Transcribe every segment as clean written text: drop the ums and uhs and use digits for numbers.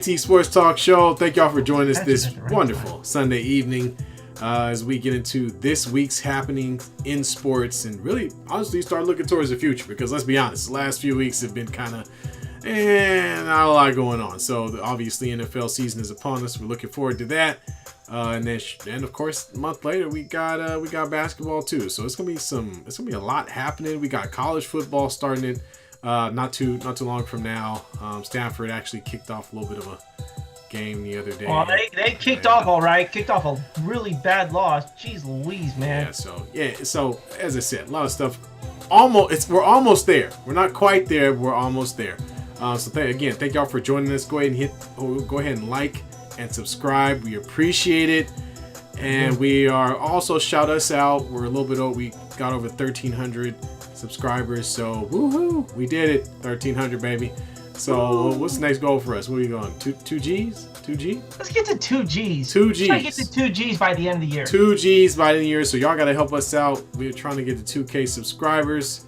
B&T Sportstalk show. Thank y'all for joining us this wonderful Sunday evening as we get into this week's happenings in sports and really, honestly, start looking towards the future because let's be honest, the last few weeks have been kind of not a lot going on. So obviously, NFL season is upon us. We're looking forward to that. And of course, a month later we got basketball too. So it's gonna be a lot happening. We got college football starting in not too long from now. Stanford actually kicked off a little bit of a game the other day. Well, they kicked off all right. Kicked off a really bad loss. Jeez Louise, man. So as I said, a lot of stuff. We're almost there. We're not quite there. We're almost there. Thank y'all for joining us. Go ahead and like and subscribe. We appreciate it. And we are also shout us out. We're a little bit old. We got over 1,300 subscribers. So woohoo, we did it. 1,300, baby. So what's the next goal for us? Where are we going? Two G's? 2G? Let's get to 2Gs. 2Gs. Try to get to 2Gs by the end of the year. 2Gs by the end of the year. So y'all got to help us out. We're trying to get to 2K subscribers.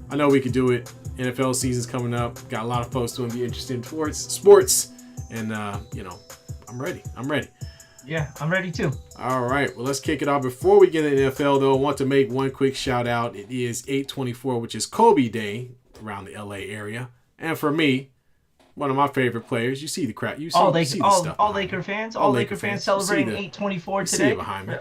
I know we could do it. NFL season's coming up. Got a lot of folks who will be interested in sports. And, I'm ready. Yeah, I'm ready too. All right. Well, let's kick it off. Before we get into NFL, though, I want to make one quick shout out. It is 8/24, which is Kobe Day around the LA area. And for me, one of my favorite players. You see the crowd. You see the stuff. All Laker fans. All Laker fans celebrating 8/24 today. See it behind me.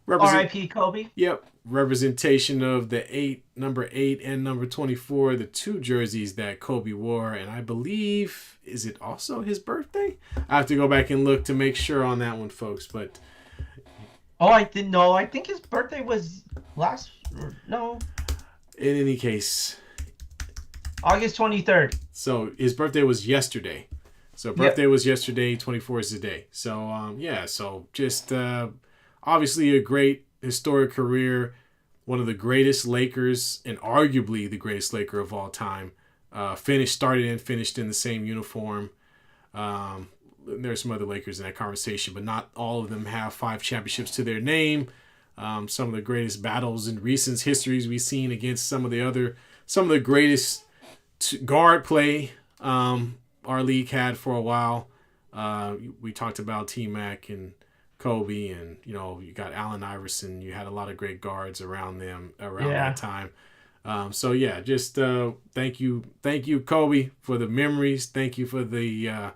R.I.P. Kobe. Yep. Representation of the number 8 and number 24, the two jerseys that Kobe wore. And I believe, is it also his birthday? I have to go back and look to make sure on that one, folks. But I think his birthday was no. In any case, August 23rd. So his birthday was yesterday. So birthday was yesterday, 24 is today. So, so just obviously a great historic career. One of the greatest Lakers and arguably the greatest Laker of all time. Started and finished in the same uniform. There's some other Lakers in that conversation, but not all of them have 5 championships to their name. Some of the greatest battles in recent histories we've seen against some of the greatest guard play our league had for a while. We talked about T-Mac and Kobe, and you got Allen Iverson. You had a lot of great guards around that time. Thank you, Kobe, for the memories. Thank you for the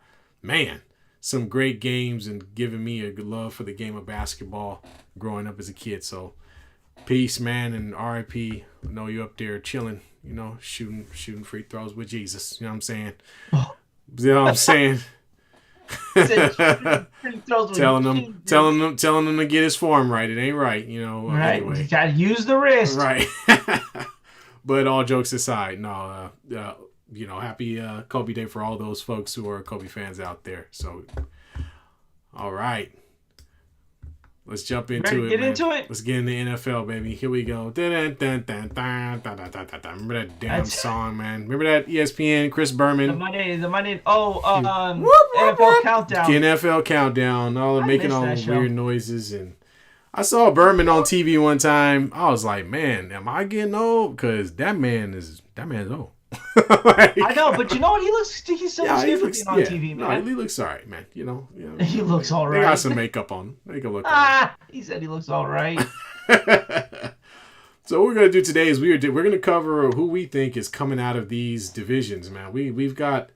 some great games and giving me a good love for the game of basketball growing up as a kid. So peace, man, and R.I.P. I know you up there chilling, shooting free throws with Jesus. You know what I'm saying? Oh. You know what I'm saying? telling them to get his form right. It ain't right, Right. Anyway. You gotta use the wrist. Right. But all jokes aside, happy Kobe Day for all those folks who are Kobe fans out there. So, all right. Let's jump into it. Get into it. Let's get into NFL, baby. Here we go. Remember that damn song, man? Remember that ESPN, Chris Berman? The Monday. NFL Countdown. NFL Countdown. Making all the weird noises. And I saw Berman on TV one time. I was like, man, am I getting old? Because that man's old. I know, but you know what? He still looks good for being on TV, man. No, he looks all right, man. He looks all right. They got some makeup on. They can look all right. He said he looks all right. So what we're going to do today is we're going to cover who we think is coming out of these divisions, man. It's going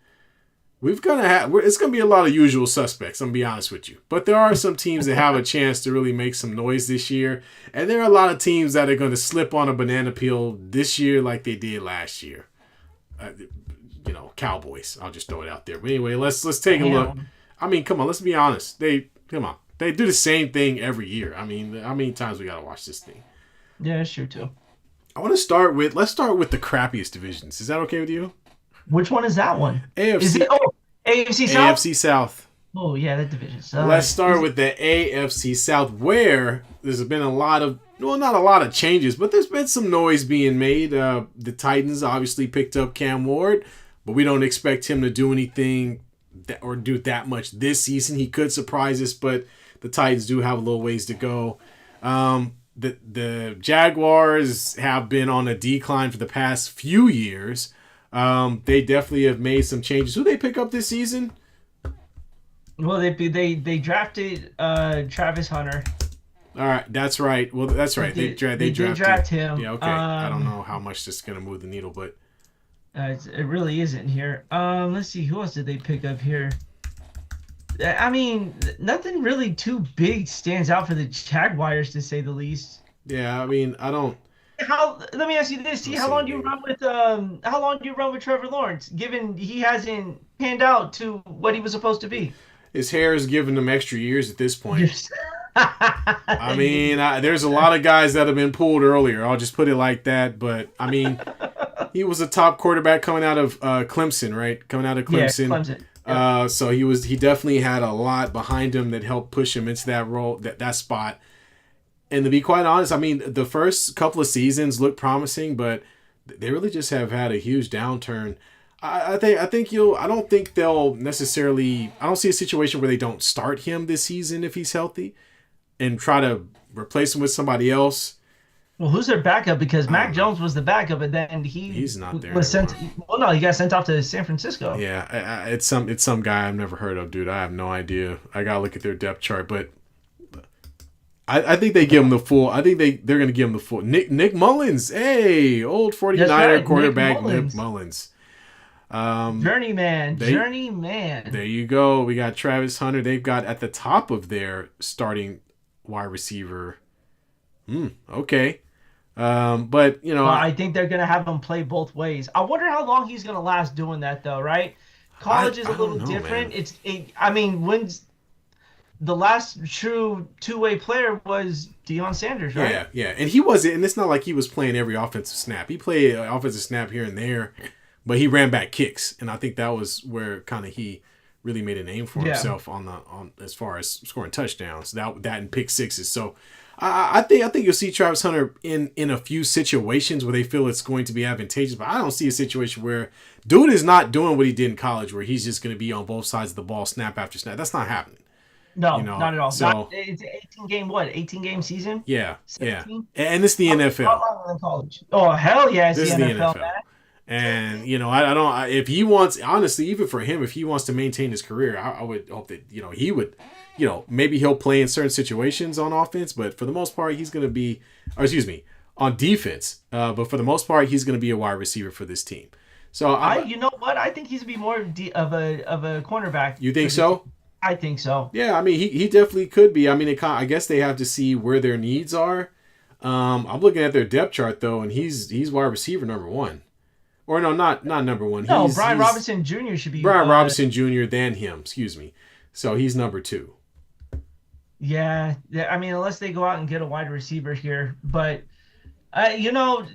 to be a lot of usual suspects, I'm going to be honest with you. But there are some teams that have a chance to really make some noise this year. And there are a lot of teams that are going to slip on a banana peel this year like they did last year. Cowboys. I'll just throw it out there. But anyway, let's take a look. I mean, come on, let's be honest. They do the same thing every year. I mean, how many times we got to watch this thing? Yeah, that's true too. Let's start with the crappiest divisions. Is that okay with you? Which one is that one? AFC. Is it AFC South? AFC South. Oh yeah, that division. Let's start with the AFC South, where there's been not a lot of changes, but there's been some noise being made. The Titans obviously picked up Cam Ward, but we don't expect him to do anything or do that much this season. He could surprise us, but the Titans do have a little ways to go. The Jaguars have been on a decline for the past few years. They definitely have made some changes. Who they pick up this season? Well, they drafted Travis Hunter. All right, that's right. Well, that's right. They Did drafted. draft him. Yeah, okay. I don't know how much this is gonna move the needle, but It really isn't here. Let's see, who else did they pick up here? I mean, nothing really too big stands out for the Jaguars to say the least. yeah, I mean, I don't. How? Let me ask you this: see, Let's see, maybe. how long do you run with Trevor Lawrence, given he hasn't panned out to what he was supposed to be? His hair is giving him extra years at this point. Yes. I mean, there's a lot of guys that have been pulled earlier. I'll just put it like that. But I mean, he was a top quarterback coming out of Clemson, right? Coming out of Yeah, Clemson. Clemson. Yep. So he definitely had a lot behind him that helped push him into that role, that spot. And to be quite honest, I mean, the first couple of seasons looked promising, but they really just have had a huge downturn. I don't think they'll necessarily. I don't see a situation where they don't start him this season if he's healthy, and try to replace him with somebody else. Well, who's their backup? Because I Mac don't know. Jones was the backup, and then He's not there was sent. anymore. Well, no, he got sent off to San Francisco. Yeah, it's some guy I've never heard of, dude. I have no idea. I gotta look at their depth chart, but I think they give him the full. I think they're gonna give him the full. Nick Mullins, hey, old 49er right, quarterback Nick Nick Mullins. Journeyman, They journeyman. There you go. We got Travis Hunter. They've got at the top of their starting wide receiver. Okay. But you know, Well, I think they're gonna have him play both ways. I wonder how long he's gonna last doing that, though. Right? College is a I don't little know, man. different. I mean, when's the last true two-way player was Deion Sanders, right? Yeah, and he wasn't, and it's not like he was playing every offensive snap. He played an offensive snap here and there, but he ran back kicks, and I think that was where kind of he really made a name for Yeah. himself on as far as scoring touchdowns. That and pick sixes. So I think you'll see Travis Hunter in a few situations where they feel it's going to be advantageous, but I don't see a situation where dude is not doing what he did in college, where he's just going to be on both sides of the ball, snap after snap. That's not happening. You No, know, not at all. so It's an 18 game, what? 18 game season? yeah, 17? and it's the How NFL. long in college? Oh, hell yeah, it's This the is the NFL, NFL. man. And you know, I don't. If he wants, honestly, even for him, if he wants to maintain his career, I would hope that he would, maybe he'll play in certain situations on offense, but for the most part, he's going to be, or excuse me, on defense. But for the most part, he's going to be a wide receiver for this team. So You know what? I think he's gonna be more of a cornerback you for think this team. so? I think so. Yeah, I mean, he definitely could be. I mean, I guess they have to see where their needs are. I'm looking at their depth chart though, and he's wide receiver number one. Or no, not number one. No, Brian Robinson Jr. should be. Brian Robinson Jr. than him. Excuse me. So he's number two. Yeah, yeah. I mean, unless they go out and get a wide receiver here, but you know,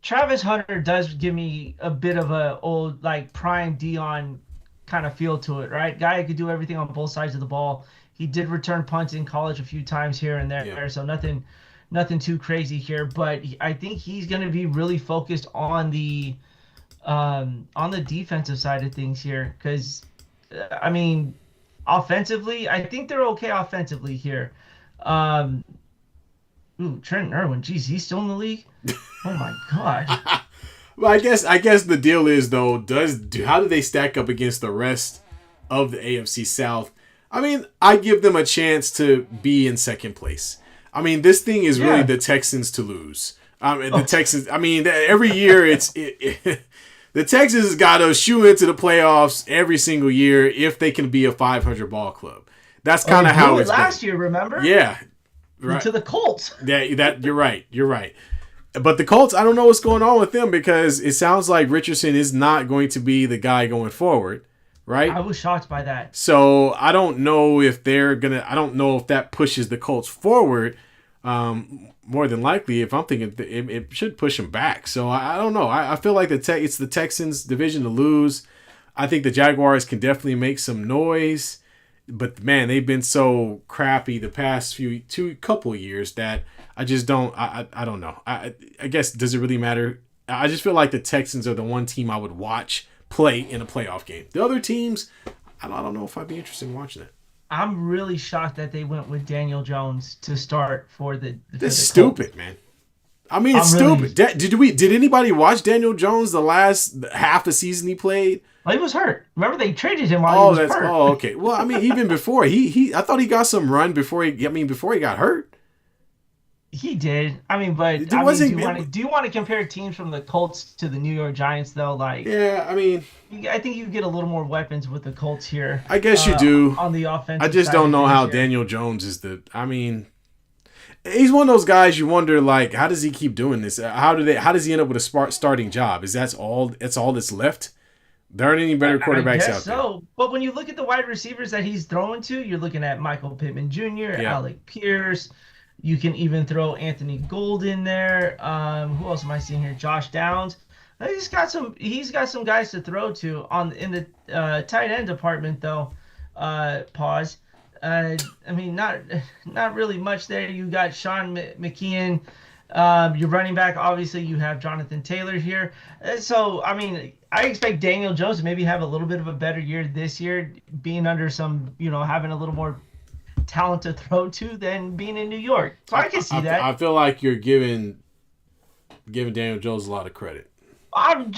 Travis Hunter does give me a bit of a old like prime Dion kind of feel to it, right? Guy who could do everything on both sides of the ball. He did return punts in college a few times here and there, Yeah. so nothing too crazy here. But I think he's going to be really focused on the defensive side of things here, because I mean, offensively, I think they're okay offensively here. Um, Trent Irwin, geez, he's still in the league. Oh my God. Well, I guess the deal is though, how do they stack up against the rest of the AFC South? I mean, I give them a chance to be in second place. I mean, this thing is really Yeah. the Texans to lose. The Texans. I mean, every year the Texans got to shoe into the playoffs every single year if they can be a 500 ball club. That's kind of how it's last been. year, remember? Yeah, right. To the Colts. That you're right. You're right. But the Colts, I don't know what's going on with them because it sounds like Richardson is not going to be the guy going forward, right? I was shocked by that. So I don't know if they're gonna. I don't know if that pushes the Colts forward. More than likely, if I'm thinking it should push them back. So I don't know. I feel like it's the Texans' division to lose. I think the Jaguars can definitely make some noise, but man, they've been so crappy the past couple years that I just don't. I don't know. I guess does it really matter? I just feel like the Texans are the one team I would watch play in a playoff game. The other teams, I don't know if I'd be interested in watching it. I'm really shocked that they went with Daniel Jones to start for the That's Colts. stupid, man. I mean, it's stupid. Did anybody watch Daniel Jones the last half the season he played? Well, he was hurt. Remember they traded him while he was hurt. Oh, okay. Well, I mean, even before I thought he got some run before he got hurt. He did. I mean, but do you want to compare teams from the Colts to the New York Giants though? Like, yeah, I mean, I think you get a little more weapons with the Colts here. I guess you do on the offense. I just don't know how Daniel Jones is I mean, he's one of those guys you wonder, like, how does he keep doing this? How does he end up with a starting job? Is that's all that's left? There aren't any better quarterbacks out there. But when you look at the wide receivers that he's throwing to, you're looking at Michael Pittman Jr., Alec Pierce. You can even throw Anthony Gould in there. Who else am I seeing here? Josh Downs. He's got some guys to throw to in the tight end department though. Pause. I mean, not really much there. You got Sean McKeon. Your running back, obviously, you have Jonathan Taylor here. So, I mean, I expect Daniel Jones to maybe have a little bit of a better year this year, being under some, having a little more talent to throw to than being in New York. So I can see that. I feel like you're giving Daniel Jones a lot of credit. I'm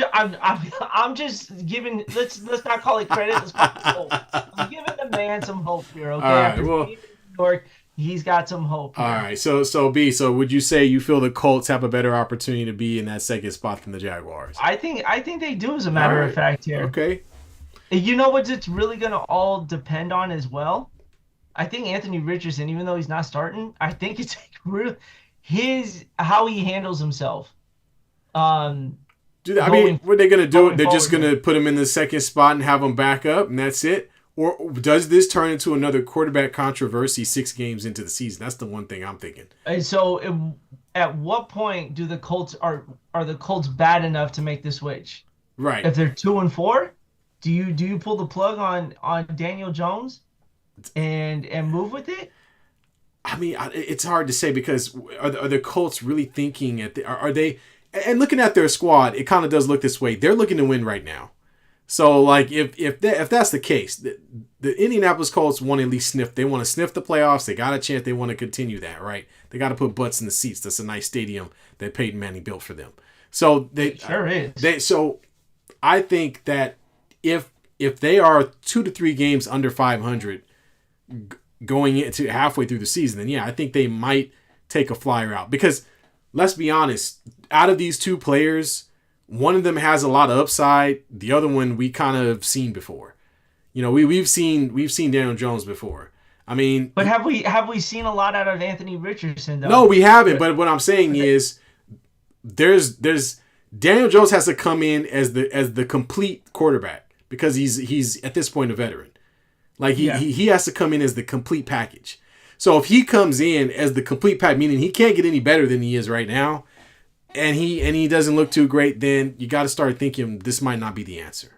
just giving. Let's not call it credit. Let's call it hope. I'm giving the man some hope here. Okay, after being in New York, he's got some hope here. All right. So would you say you feel the Colts have a better opportunity to be in that second spot than the Jaguars? I think they do, as a matter of fact here. Okay. You know what it's really going to all depend on as well? I think Anthony Richardson, even though he's not starting, I think it's real how he handles himself. What are they going to do? They're just going to put him in the second spot and have him back up, and that's it? Or does this turn into another quarterback controversy 6 games into the season? That's the one thing I'm thinking. And so, at what point do the Colts are the Colts bad enough to make the switch? Right. If they're 2-4, do you pull the plug on Daniel Jones and move with it? I mean, it's hard to say because are the Colts really thinking are they? And looking at their squad, it kind of does look this way. They're looking to win right now. So, like, if that's the case, the Indianapolis Colts want to at least sniff. They want to sniff the playoffs. They got a chance. They want to continue that, right? They got to put butts in the seats. That's a nice stadium that Peyton Manning built for them. So it sure is. So I think that if they are 2 to 3 games under 500 going into halfway through the season, then yeah, I think they might take a flyer out. Because let's be honest, out of these 2 players, one of them has a lot of upside. The other one we kind of seen before. We've seen Daniel Jones before. I mean, but have we seen a lot out of Anthony Richardson though? No, we haven't. But what I'm saying is, there's Daniel Jones has to come in as the complete quarterback because he's at this point a veteran. Like he has to come in as the complete package. So if he comes in as the complete package, meaning he can't get any better than he is right now, and he doesn't look too great, then you got to start thinking this might not be the answer.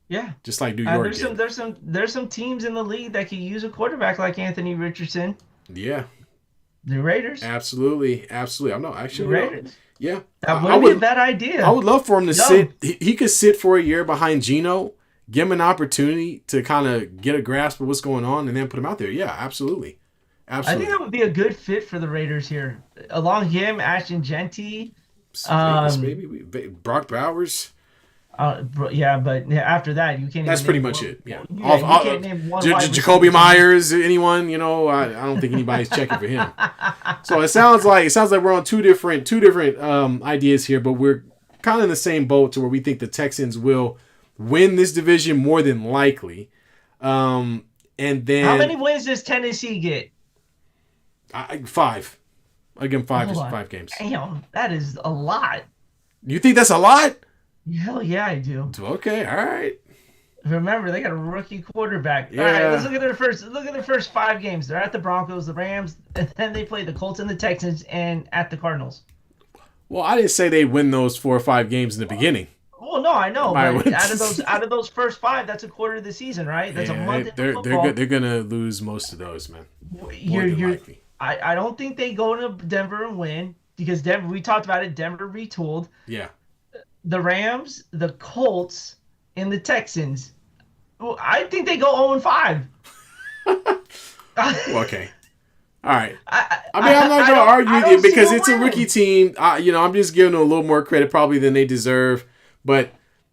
Yeah, just like New York. There's some teams in the league that could use a quarterback like Anthony Richardson. Yeah, the Raiders. Absolutely. I'm not actually. The Raiders. Yeah, that wouldn't be a bad idea. I would love for him to sit. He could sit for a year behind Geno, give him an opportunity to kind of get a grasp of what's going on, and then put him out there. Yeah, absolutely. I think that would be a good fit for the Raiders here. Along him, Ashton Genty. Maybe Brock Bowers. Yeah, but after that, you can't. That's pretty much it. Yeah. You can't name one Jacoby Myers, anyone? I don't think anybody's checking for him. So it sounds like we're on two different ideas here, but we're kind of in the same boat to where we think the Texans will win this division more than likely. And then how many wins does Tennessee get? 5. I give them 5 games. Damn, that is a lot. You think that's a lot? Hell yeah, I do. Okay, all right. Remember, they got a rookie quarterback. Yeah. All right, let's look at their first 5 games. They're at the Broncos, the Rams, and then they play the Colts and the Texans, and at the Cardinals. Well, I didn't say they'd win those 4 or 5 games in the beginning. Well, no, I know, but out of those first 5, that's a quarter of the season, right? That's a month into football. They're gonna lose most of those, man. Likely. I don't think they go to Denver and win because Denver. We talked about it. Denver retooled. Yeah. The Rams, the Colts, and the Texans. Well, I think they go 0-5. Okay. All right. I, I mean, I'm not going to argue I with you don't see because them it's a winning. rookie team. I'm just giving them a little more credit probably than they deserve. But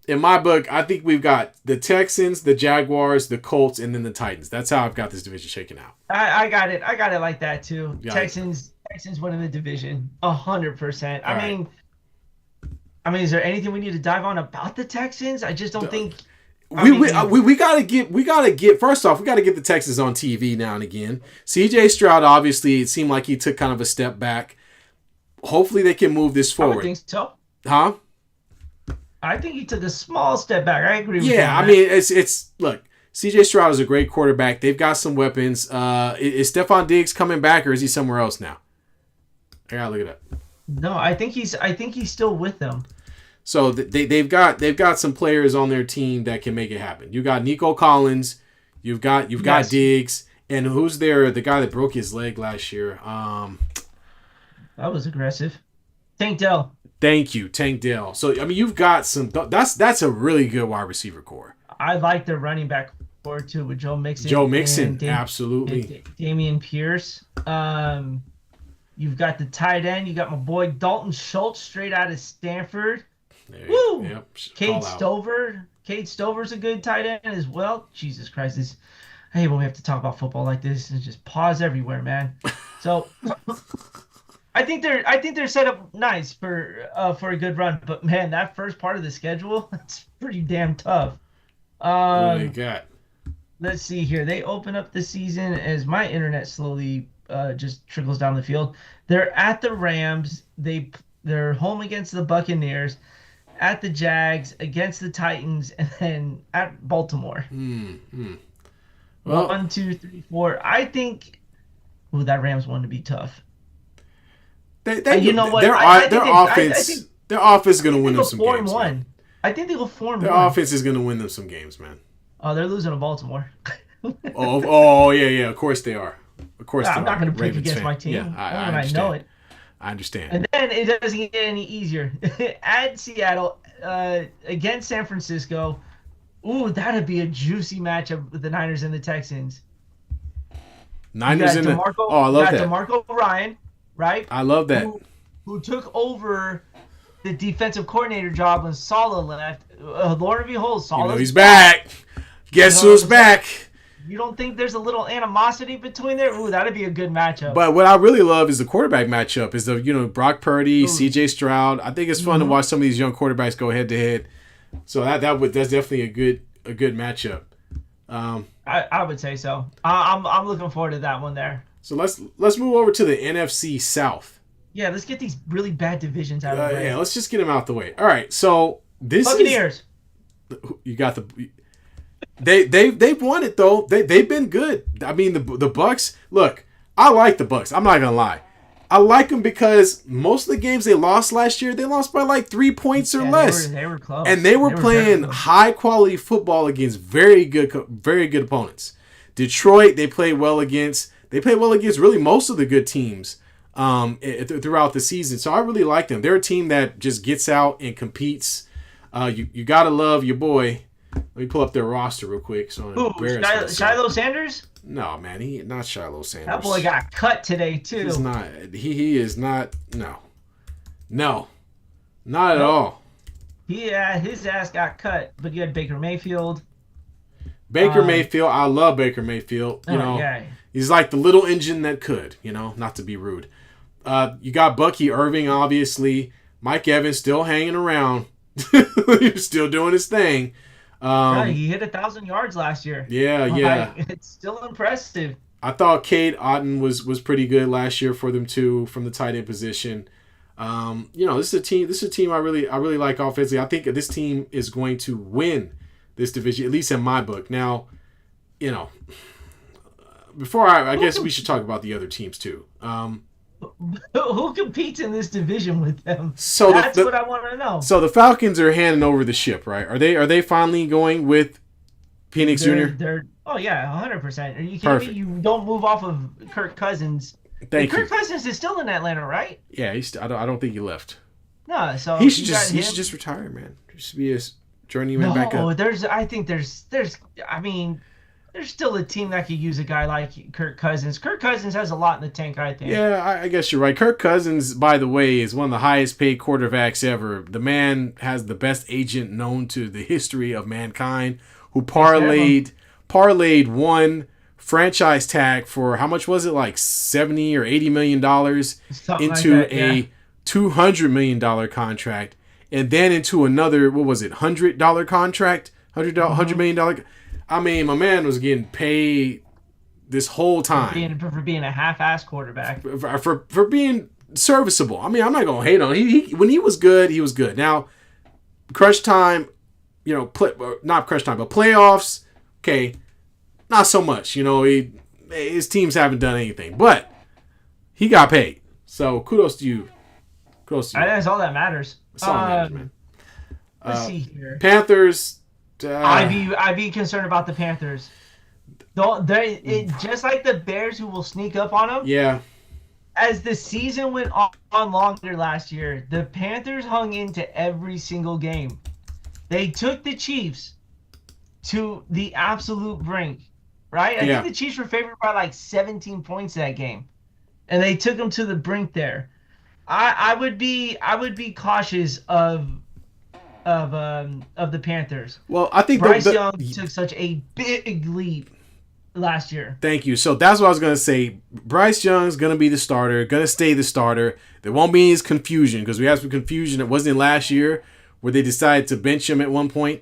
in my book, I think we've got the Texans, the Jaguars, the Colts, and then the Titans. That's how I've got this division shaken out. I got it. I got it like that too. Yeah. Texans winning the division 100%. All right. I mean, is there anything we need to dive on about the Texans? I just don't think. We gotta get first off, we gotta get the Texans on TV now and again. CJ Stroud, obviously, it seemed like he took kind of a step back. Hopefully they can move this forward. I would think so. Huh? I think he took a small step back. I agree with you. Yeah, I mean, it's look, CJ Stroud is a great quarterback. They've got some weapons. Is Stephon Diggs coming back or is he somewhere else now? I gotta look it up. No, I think he's still with them. So they've got some players on their team that can make it happen. You got Nico Collins, you've got Diggs, and who's there? The guy that broke his leg last year. That was aggressive. Tank Dell. Thank you, Tank Dell. So I mean, you've got some. That's a really good wide receiver core. I like their running back core too with Joe Mixon. Absolutely. Damian Pierce. You've got the tight end. You got my boy Dalton Schultz straight out of Stanford. Woo! Yep. Cade Stover's a good tight end as well. Jesus Christ, I hate when we have to talk about football like this and just pause everywhere, man. So I think they're set up nice for a good run, but man, that first part of the schedule, it's pretty damn tough. What do they got? Let's see here. They open up the season as my internet slowly just trickles down the field. They're at the Rams. They're home against the Buccaneers, at the Jags, against the Titans, and then at Baltimore. Well, 1, 2, 3, 4. I think. Ooh, that Rams one to be tough. You know what? Their offense is going to win them some games. I think they will form. Their offense is going to win them some games, man. Oh, they're losing to Baltimore. yeah. Of course they are. Of course, I'm not going to pick against my team. Yeah, I know it. I understand. And then it doesn't get any easier. At Seattle, against San Francisco. Ooh, that'd be a juicy matchup with the Niners and the Texans. I love that. DeMarco Ryan, right? I love that. Who took over the defensive coordinator job when Saleh left. Lord and behold, Saleh. He's back. Guess who's back? You don't think there's a little animosity between there? Ooh, that'd be a good matchup. But what I really love is the quarterback matchup. Is Brock Purdy, CJ Stroud. I think it's fun to watch some of these young quarterbacks go head to head. So that's definitely a good matchup. I would say so. I'm looking forward to that one there. So let's move over to the NFC South. Yeah, let's get these really bad divisions out of the way. Yeah, let's just get them out the way. All right, so this Buccaneers. You got the. They've won it though. They've been good. I mean the Bucks. Look, I like the Bucks. I'm not gonna lie. I like them because most of the games they lost last year, they lost by like 3 points or less. They were close. And they were playing high quality football against very good opponents. Detroit, they played well against. They played well against really most of the good teams throughout the season. So I really like them. They're a team that just gets out and competes. You gotta love your boy. Let me pull up their roster real quick. Shiloh Sanders? No, man, he not Shiloh Sanders. That boy got cut today too. He's not. He is not. No, not at all. His ass got cut. But you had Baker Mayfield. Mayfield, I love Baker Mayfield. He's like the little engine that could. Not to be rude. You got Bucky Irving, obviously. Mike Evans still hanging around. He's still doing his thing. He hit 1,000 yards last year. Yeah. It's still impressive. I thought Cade Otton was pretty good last year for them too, from the tight end position. This is a team I really like offensively. I think this team is going to win this division, at least in my book. Now, before I guess we should talk about the other teams too. Who competes in this division with them? So that's what I want to know. So the Falcons are handing over the ship, right? Are they finally going with Penix Jr.? Oh yeah, 100%. Are you kidding me? You don't move off of Kirk Cousins. Kirk Cousins is still in Atlanta, right? Yeah, I don't think he left. No, so he should just retire, man. He should be a journeyman back up. I think there's. I mean, there's still a team that could use a guy like Kirk Cousins. Kirk Cousins has a lot in the tank, I think. Yeah, I guess you're right. Kirk Cousins, by the way, is one of the highest paid quarterbacks ever. The man has the best agent known to the history of mankind, who parlayed one franchise tag for how much was it, like $70 or $80 million Something into like that, yeah. a $200 million contract, and then into another, what was it, $100 contract, $100 million. I mean, my man was getting paid this whole time For being a half-ass quarterback. for being serviceable. I mean, I'm not gonna hate on him. He when he was good, he was good. Now, crunch time, not crunch time, but playoffs. Okay, not so much. His teams haven't done anything, but he got paid. So kudos to you. That's all that matters. That's all that matters, man. Let's see here. Panthers. I'd be concerned about the Panthers. Just like the Bears, who will sneak up on them. Yeah. As the season went on longer last year, the Panthers hung into every single game. They took the Chiefs to the absolute brink, right? I think the Chiefs were favored by like 17 points that game, and they took them to the brink there. I would be cautious of the Panthers. Well, I think Bryce Young took such a big leap last year. Thank you. So that's what I was going to say. Bryce Young's going to be the starter, going to stay the starter. There won't be any confusion, because we had some confusion. It wasn't last year where they decided to bench him at one point.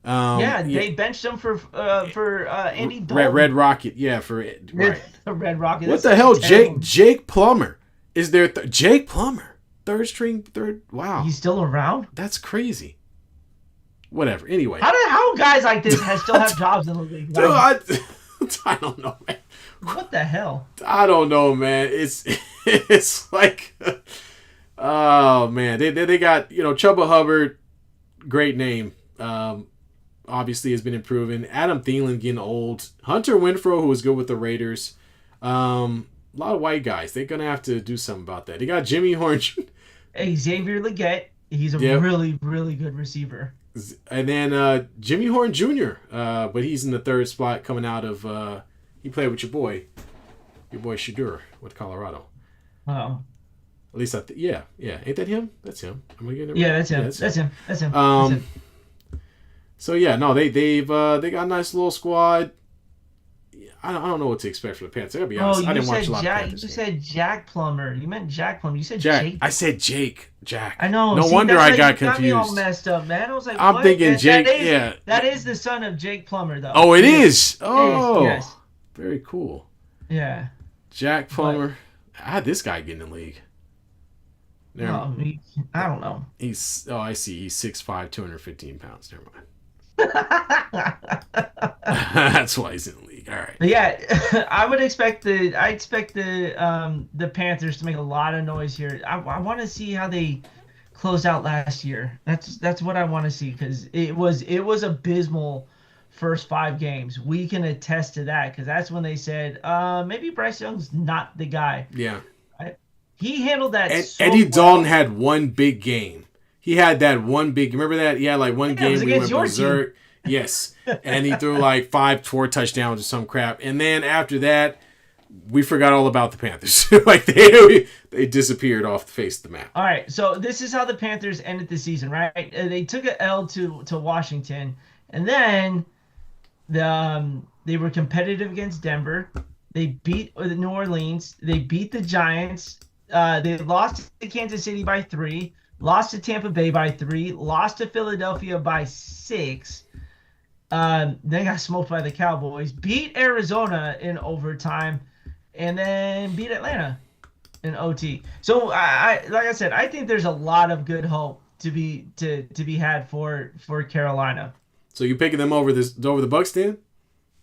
They benched him for Andy Dalton. Red Rocket. Yeah, right. The Red Rocket. What the hell? Jake Plummer. Is there Jake Plummer? Third string. Wow. He's still around? That's crazy. Whatever. Anyway. How guys like this still have jobs in the league? Dude, I don't know, man. What the hell? I don't know, man. It's like, oh man, they got Chuba Hubbard, great name. Obviously has been improving. Adam Thielen getting old. Hunter Renfrow, who was good with the Raiders. A lot of white guys. They're gonna have to do something about that. They got Jimmy Horn. Xavier Legette. He's a really, really good receiver. And then Jimmy Horn Jr., but he's in the third spot coming out of he played with your boy Shadur with Colorado. Oh. At least yeah. Ain't that him? That's him. Am I getting it right? Yeah, that's him. That's him. So yeah, no, they got a nice little squad. I don't know what to expect from the Panthers. I gotta be honest. I didn't watch a lot of Panthers. You said Jack Plummer. You meant Jack Plummer. You said Jack. Jake. I said Jake. Jack. I know. No wonder I got confused. Got me all messed up, man. I was like, I'm thinking Jake. That is the son of Jake Plummer, though. Oh, it is. Oh, yes. Very cool. Yeah. Jack Plummer. How did this guy get in the league? I don't know. I see. He's 6'5", 215 pounds. Never mind. That's why he's in the league. All right. Yeah, I expect the Panthers to make a lot of noise here. I want to see how they closed out last year. That's what I want to see, because it was abysmal first 5 games. We can attest to that, because that's when they said maybe Bryce Young's not the guy. Yeah. He handled that. Eddie Dalton had one big game. He had that one big. Remember that? He had like one game where he went berserk. Yes, and he threw like 4 touchdowns or some crap. And then after that, we forgot all about the Panthers. Like they disappeared off the face of the map. All right, so this is how the Panthers ended the season, right? They took an L to Washington, and then they were competitive against Denver. They beat New Orleans. They beat the Giants. They lost to Kansas City by 3. Lost to Tampa Bay by 3. Lost to Philadelphia by 6. They got smoked by the Cowboys. Beat Arizona in overtime, and then beat Atlanta in OT. So like I said, I think there's a lot of good hope to be had for Carolina. So you picking them over the Bucs then?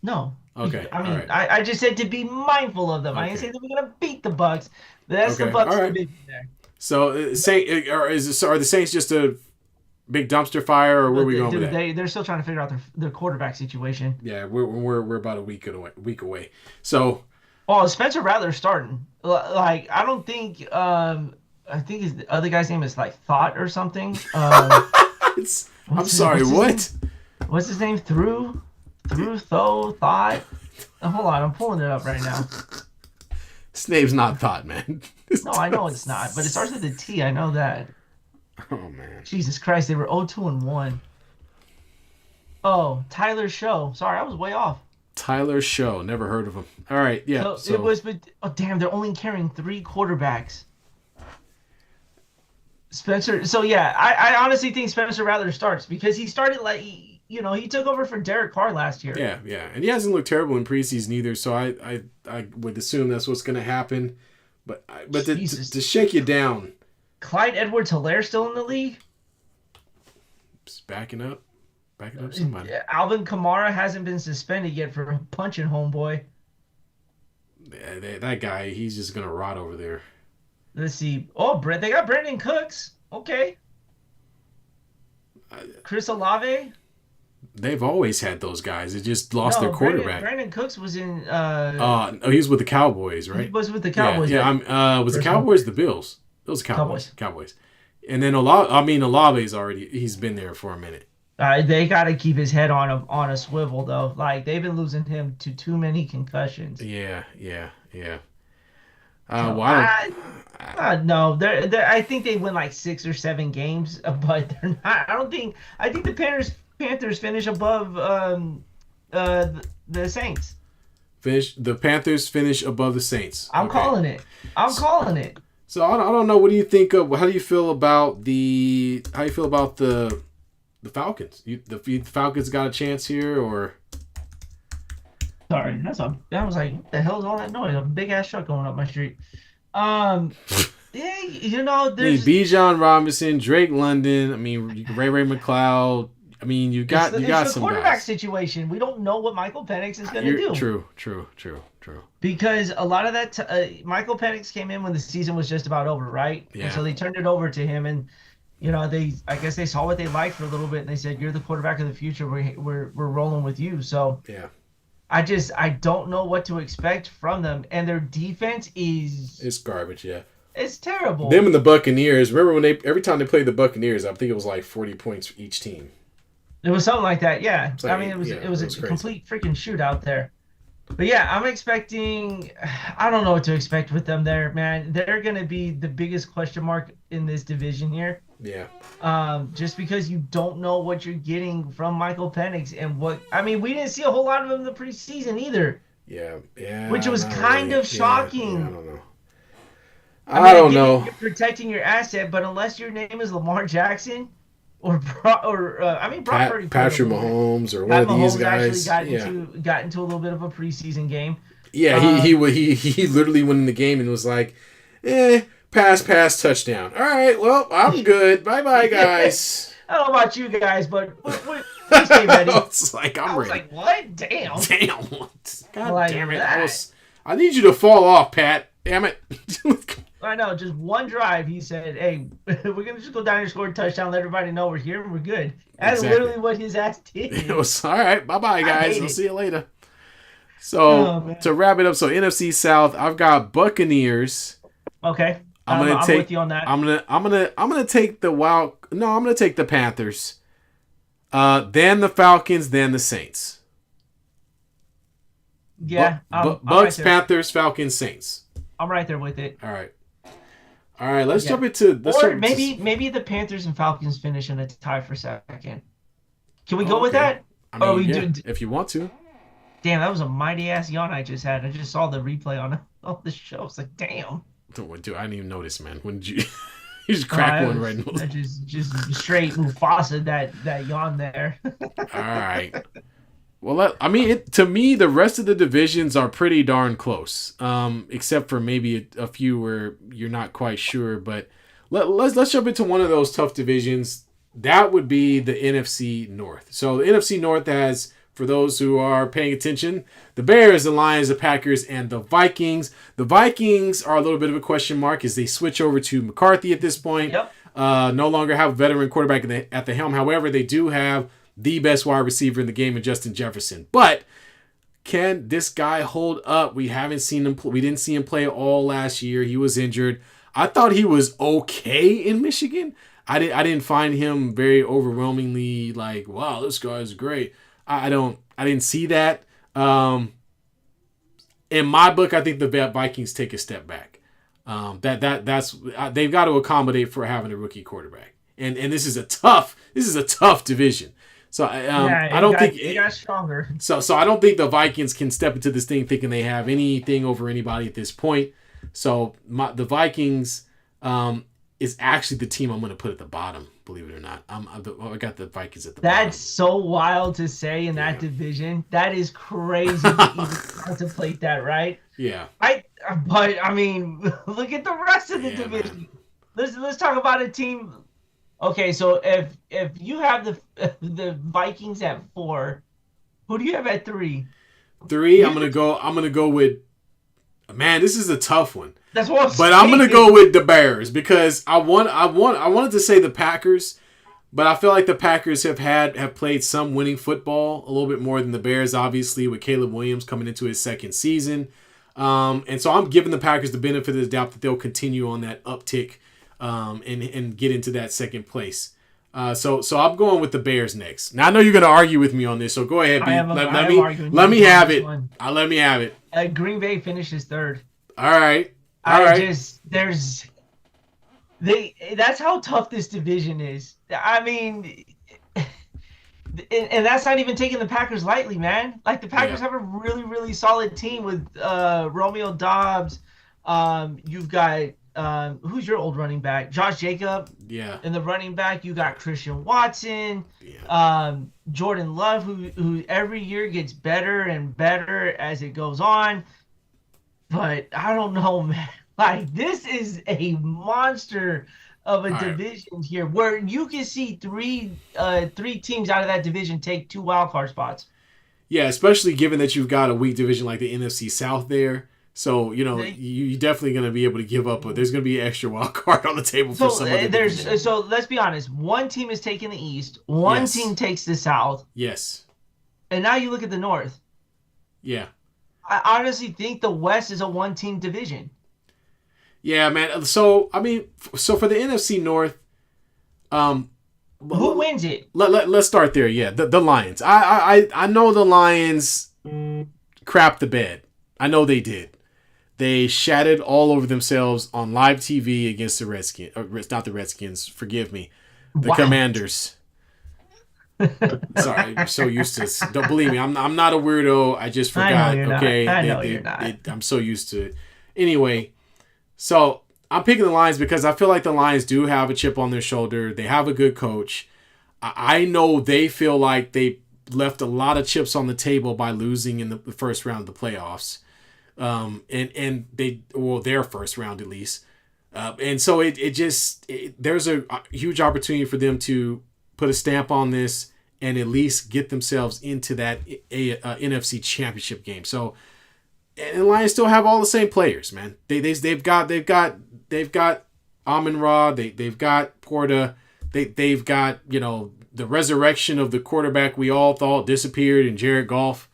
No. Okay. I mean, right. I just said to be mindful of them. Okay. I didn't say that we're gonna beat the Bucs. That's okay. The Bucs. All right. There. So are the Saints just a big dumpster fire, or where are we going with that? They're still trying to figure out their quarterback situation. Yeah, we're about a week away. So, Spencer Rattler's starting. Like, I don't think I think his other guy's name is like Thought or something. I'm sorry. What? What's his name? Through? Thought. Hold on, I'm pulling it up right now. His name's not Thought, man. No, I know it's not, but it starts with a T. I know that. Oh man. Jesus Christ, they were 0-2-1. Oh, Tyler Show. Sorry, I was way off. Tyler Show. Never heard of him. All right, yeah. So it was, but oh damn, they're only carrying 3 quarterbacks. Spencer. So yeah, I honestly think Spencer Rattler starts because he started like he took over for Derek Carr last year. Yeah, and he hasn't looked terrible in preseason either. So I would assume that's what's going to happen. But to shake you down, Clyde Edwards-Helaire still in the league. Just backing up somebody. Alvin Kamara hasn't been suspended yet for punching homeboy. Yeah, that guy, he's just going to rot over there. Let's see. Oh, they got Brandon Cooks. Okay. Chris Olave. They've always had those guys. They just lost their quarterback. Brandon Cooks was in. He was with the Cowboys, right? He was with the Cowboys. Yeah. Was the Cowboys the Bills? It was the Cowboys. And then Olave's he's been there for a minute. They got to keep his head on a swivel though. Like they've been losing him to too many concussions. Yeah. No, I think they win like 6 or 7 games, but they're not. I think the Panthers finish above the Saints. The Panthers finish above the Saints. I'm calling it. So I don't know. What do you think of? How do you feel about the Falcons? The Falcons got a chance here, or? Sorry, that was like, what the hell is all that noise? A big ass truck going up my street. Yeah, there's Bijan Robinson, Drake London. I mean, Ray McLeod. I mean, you got some guys. It's the quarterback situation. We don't know what Michael Penix is going to do. True. Because a lot of that, Michael Penix came in when the season was just about over, right? Yeah. And so they turned it over to him, and I guess they saw what they liked for a little bit, and they said, "You're the quarterback of the future. We're rolling with you." So yeah. I don't know what to expect from them, and their defense it's garbage. Yeah, it's terrible. Them and the Buccaneers. Remember when every time they played the Buccaneers, I think it was like 40 points for each team. It was something like that. Yeah, like, I mean it was a complete freaking shootout there. But yeah, I'm expecting. I don't know what to expect with them there, man. They're gonna be the biggest question mark in this division here. Yeah. Just because you don't know what you're getting from Michael Penix and we didn't see a whole lot of him in the preseason either. Yeah. Which was kind of shocking. Yeah, I don't know. I don't know. You're protecting your asset, but unless your name is Lamar Jackson Brock Purdy, Patrick Mahomes, or one of these guys, actually got into a little bit of a preseason game. Yeah, he literally went in the game and was like, pass, touchdown. All right, well, I'm good. Bye, guys. I don't know about you guys, but we stay ready. It's like, I'm ready. I was like, what? Damn. God damn it. I need you to fall off, Pat. Damn it. I know, just one drive, he said, "Hey, we're going to just go down here, score a touchdown, let everybody know we're here, and we're good." That's literally what his ass did. It was, all right, bye-bye, guys. I'll see you later. So, to wrap it up, so NFC South, I've got Buccaneers. Okay. I'm with you on that. I'm gonna take I'm gonna take the Panthers. Then the Falcons, then the Saints. Yeah. Bucks, Panthers, Falcons, Saints. I'm right there with it. All right, let's jump into... maybe the Panthers and Falcons finish in a tie for second. Can we go with that? I mean, if you want to. Damn, that was a mighty-ass yawn I just had. I just saw the replay on the show. It's like, damn. Dude, I didn't even notice, man. When did you... You just crack one right now. Just straight Mufasa that yawn there. All right. Well, to me, the rest of the divisions are pretty darn close, except for maybe a few where you're not quite sure. But let's jump into one of those tough divisions. That would be the NFC North. So the NFC North has, for those who are paying attention, the Bears, the Lions, the Packers, and the Vikings. The Vikings are a little bit of a question mark as they switch over to McCarthy at this point. Yep. No longer have a veteran quarterback at the helm. However, they do have the best wide receiver in the game in Justin Jefferson. But can this guy hold up? We haven't seen him. We didn't see him play all last year. He was injured. I thought he was okay in Michigan. I didn't find him very overwhelmingly like, wow, this guy's great. I don't I didn't see that. In my book, I think the Vikings take a step back. That's they've got to accommodate for having a rookie quarterback, and this is a tough division. So I don't think it got stronger. So I don't think the Vikings can step into this thing thinking they have anything over anybody at this point. So the Vikings is actually the team I'm going to put at the bottom. Believe it or not, I got the Vikings at the bottom. That's so wild to say in that division. That is crazy to even contemplate that, right? Yeah. But I mean, look at the rest of the division. Man. Let's talk about a team. Okay, so if you have the Vikings at 4, who do you have at 3? 3, I'm gonna go with. Man, this is a tough one. That's what I'm gonna go with the Bears because I wanted to say the Packers, but I feel like the Packers have played some winning football a little bit more than the Bears, obviously, with Caleb Williams coming into his second season. And so I'm giving the Packers the benefit of the doubt that they'll continue on that uptick and get into that second place. So I'm going with the Bears next. Now I know you're going to argue with me on this, so go ahead. Let me have it. Let me have it. Green Bay finishes 3rd. All right. That's how tough this division is. I mean, and that's not even taking the Packers lightly, man. Like the Packers have a really, really solid team with Romeo Doubs. You've got who's your old running back? Josh Jacob. Yeah. In the running back, you got Christian Watson. Yeah. Jordan Love, who every year gets better and better as it goes on. But I don't know, man. Like this is a monster of a division here, where you can see three teams out of that division take 2 wildcard spots. Yeah, especially given that you've got a weak division like the NFC South there. So, you're definitely going to be able to give up. There's going to be an extra wild card on the table for some other division. So let's be honest. One team is taking the East. One team takes the South. Yes. And now you look at the North. Yeah. I honestly think the West is a 1-team division. Yeah, man. So, I mean, for the NFC North, who wins it? Let's start there. Yeah, the Lions. I know the Lions crapped the bed. I know they did. They shattered all over themselves on live TV against the Redskins. Not the Redskins. Forgive me. The Commanders. Sorry, I'm so used to. Don't believe me. I'm not a weirdo. I just forgot. I know you're not. I'm so used to it. Anyway, so I'm picking the Lions because I feel like the Lions do have a chip on their shoulder. They have a good coach. I know they feel like they left a lot of chips on the table by losing in the first round of the playoffs. And their first round at least. And so there's a huge opportunity for them to put a stamp on this and at least get themselves into that NFC Championship game. So, and the Lions still have all the same players, man. They've got Amon-Ra, they've got Porta, they've got the resurrection of the quarterback we all thought disappeared in Jared Goff.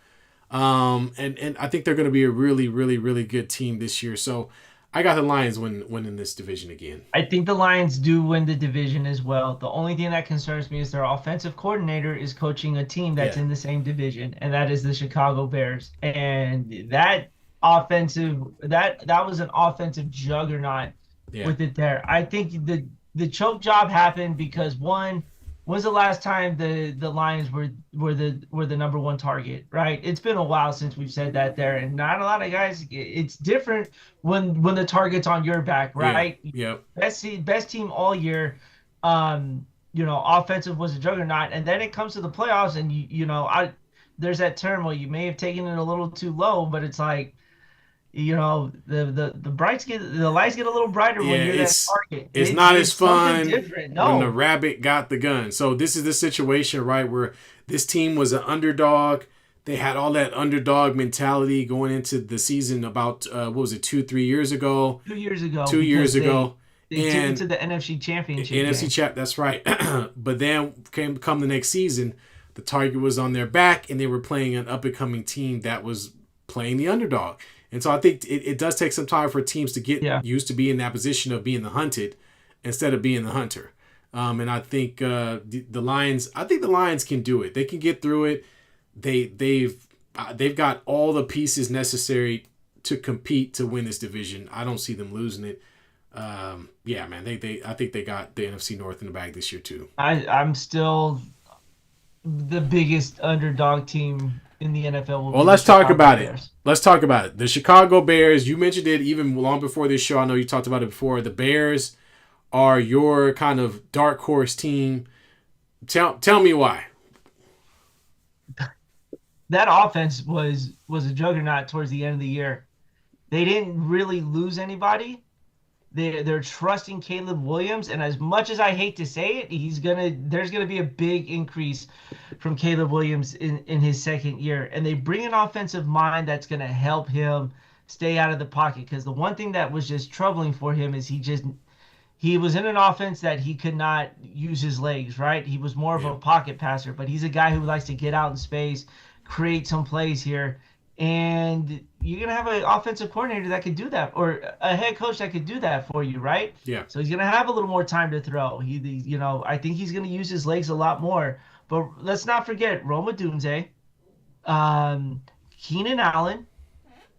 And I think they're going to be a really, really, really good team this year. So I got the Lions winning this division again. I think the Lions do win the division as well. The only thing that concerns me is their offensive coordinator is coaching a team that's in the same division, and that is the Chicago Bears. And that was an offensive juggernaut with it there. I think the choke job happened because when's the last time the Lions were the number 1 target, right? It's been a while since we've said that there, and not a lot of guys. It's different when the target's on your back, right? Yeah. Best team all year. Offensive was a juggernaut, and then it comes to the playoffs, and there's that term. Well, you may have taken it a little too low, but it's like. The lights get a little brighter when you're that target. It's not as fun when the rabbit got the gun. So this is the situation, right, where this team was an underdog. They had all that underdog mentality going into the season about 2-3 years ago? 2 years ago. 2 years ago. They took it to the NFC Championship. That's right. But then come the next season, the target was on their back, and they were playing an up-and-coming team that was playing the underdog. And so I think it does take some time for teams to get used to being in that position of being the hunted instead of being the hunter. And I think the Lions can do it. They can get through it. they've got all the pieces necessary to compete to win this division. I don't see them losing it. Yeah, man, I think they got the NFC North in the bag this year too. I'm still the biggest underdog team in the NFL will Well, be the let's talk Chicago about Bears. it. Let's talk about it. The Chicago Bears, you mentioned it even long before this show. I know you talked about it before. The Bears are your kind of dark horse team. Tell me why. That offense was a juggernaut towards the end of the year. They didn't really lose anybody. They're trusting Caleb Williams, and as much as I hate to say it, there's gonna be a big increase from Caleb Williams in his second year. And they bring an offensive mind that's gonna help him stay out of the pocket. Because the one thing that was just troubling for him is he was in an offense that he could not use his legs, right? He was more of a pocket passer, but he's a guy who likes to get out in space, create some plays here. And you're going to have an offensive coordinator that could do that, or a head coach that could do that for you, right? Yeah. So he's going to have a little more time to throw. I think he's going to use his legs a lot more. But let's not forget Roma Dunze, Keenan Allen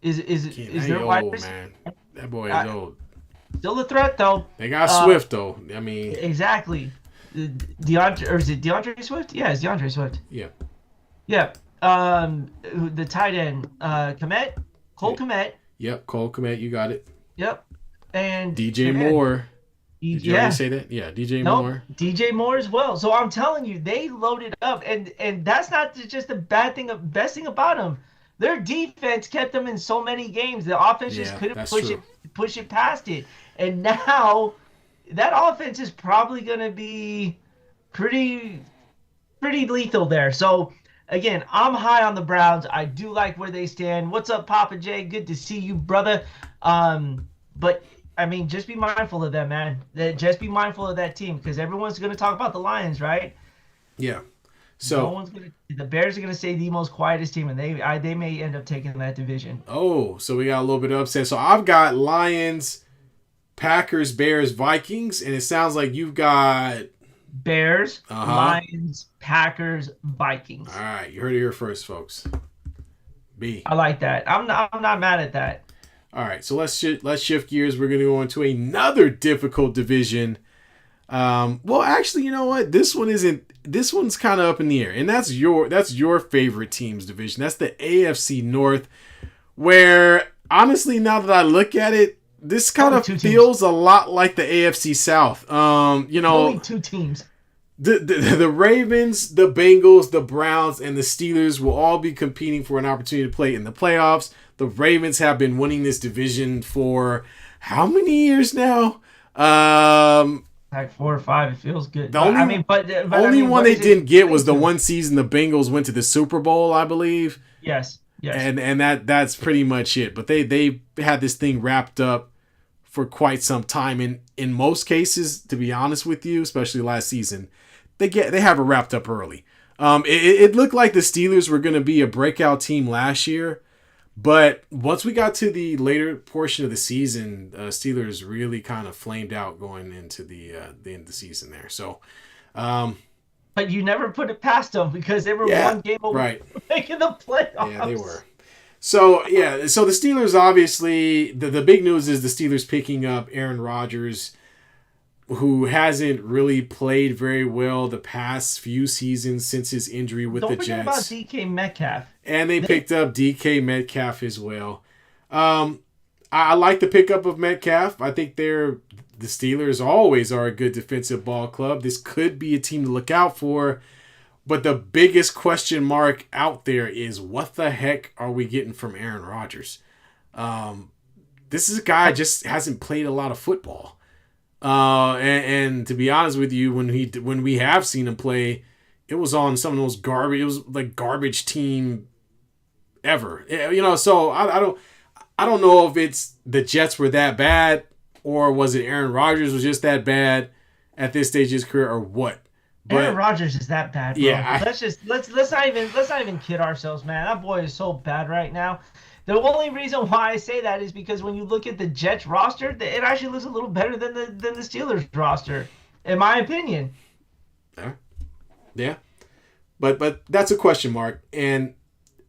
is their wide receiver. Man. That boy is old. Still a threat, though. They got Swift, though. I mean, exactly. Is it DeAndre Swift? Yeah, it's DeAndre Swift. Yeah. Yeah. The tight end, Cole Kmet. Yep, Cole Kmet, you got it. Yep. And DJ Moore. Did you already say that? Yeah, DJ Moore. DJ Moore as well. So I'm telling you, they loaded up, and that's not just the best thing about them. Their defense kept them in so many games. The offense just couldn't push it past it. And now that offense is probably going to be pretty lethal there. So again, I'm high on the Browns. I do like where they stand. What's up, Papa J? Good to see you, brother. But I mean, just be mindful of them, man. Just be mindful of that team, because everyone's going to talk about the Lions, right? Yeah. So the Bears are going to stay the most quietest team, and they may end up taking that division. Oh, so we got a little bit of upset. So I've got Lions, Packers, Bears, Vikings, and it sounds like you've got Bears, Lions, Packers, Vikings. All right, you heard it here first, folks. B. I like that. I'm not mad at that. All right, so let's shift gears. We're going to go into another difficult division. Well, actually, you know what? This one's kind of up in the air, and that's your favorite team's division. That's the AFC North, where honestly, now that I look at it, this kind of feels a lot like the AFC South. Only two teams. The Ravens, the Bengals, the Browns, and the Steelers will all be competing for an opportunity to play in the playoffs. The Ravens have been winning this division for how many years now? Like 4 or 5. It feels good. The only one they didn't get was the one season the Bengals went to the Super Bowl, I believe. Yes. And that's pretty much it. But they had this thing wrapped up for quite some time. And in most cases, to be honest with you, especially last season, they have it wrapped up early. It looked like the Steelers were going to be a breakout team last year, but once we got to the later portion of the season, Steelers really kind of flamed out going into the end of the season there. So, but you never put it past them, because they were one game away from making the playoffs. Yeah, they were. So the Steelers, obviously, the big news is the Steelers picking up Aaron Rodgers, who hasn't really played very well the past few seasons since his injury with the Jets. Don't forget about DK Metcalf. And they picked up DK Metcalf as well. I like the pickup of Metcalf. I think the Steelers always are a good defensive ball club. This could be a team to look out for. But the biggest question mark out there is, what the heck are we getting from Aaron Rodgers? This is a guy just hasn't played a lot of football. And to be honest with you, when we have seen him play, it was on some of those garbage. It was like garbage team ever. So I don't know if it's the Jets were that bad, or was it Aaron Rodgers was just that bad at this stage of his career, or what. But Aaron Rodgers is that bad, bro. Yeah, let's not even kid ourselves, man. That boy is so bad right now. The only reason why I say that is because when you look at the Jets roster, it actually looks a little better than the Steelers roster, in my opinion. Yeah. But that's a question mark, and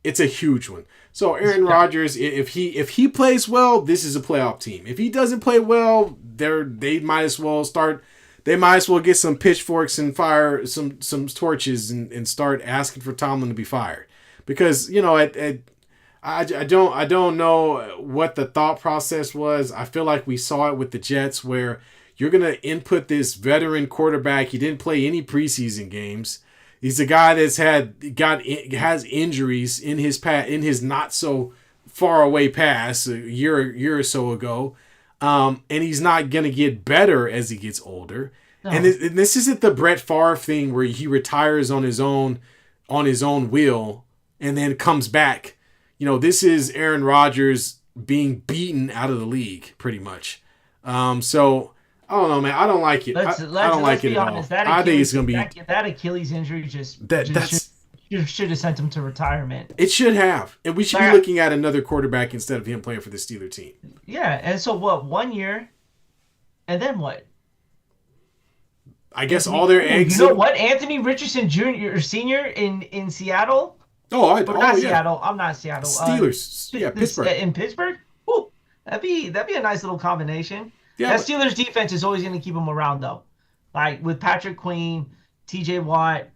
it's a huge one. So Aaron Rodgers, if he plays well, this is a playoff team. If he doesn't play well, they might as well start. They might as well get some pitchforks and fire some torches and start asking for Tomlin to be fired, because I don't know what the thought process was. I feel like we saw it with the Jets, where you're gonna input this veteran quarterback. He didn't play any preseason games. He's a guy that's has injuries in his not so far away past, a year or so ago, and he's not gonna get better as he gets older. No. And this isn't the Brett Favre thing where he retires on his own will and then comes back. This is Aaron Rodgers being beaten out of the league pretty much. So I don't know, man. I don't like it. I don't like it at all. I think it's going to be... That Achilles injury should have sent him to retirement. It should have. And we should be looking at another quarterback instead of him playing for the Steelers team. Yeah, and so what? 1 year? And then what? I guess all their eggs... You know what? Anthony Richardson Jr. or Sr. in Seattle? Seattle. I'm not Seattle. Steelers. Pittsburgh. In Pittsburgh? Ooh, that'd be a nice little combination. Yeah, that Steelers defense is always going to keep them around, though. Like with Patrick Queen, T.J. Watt,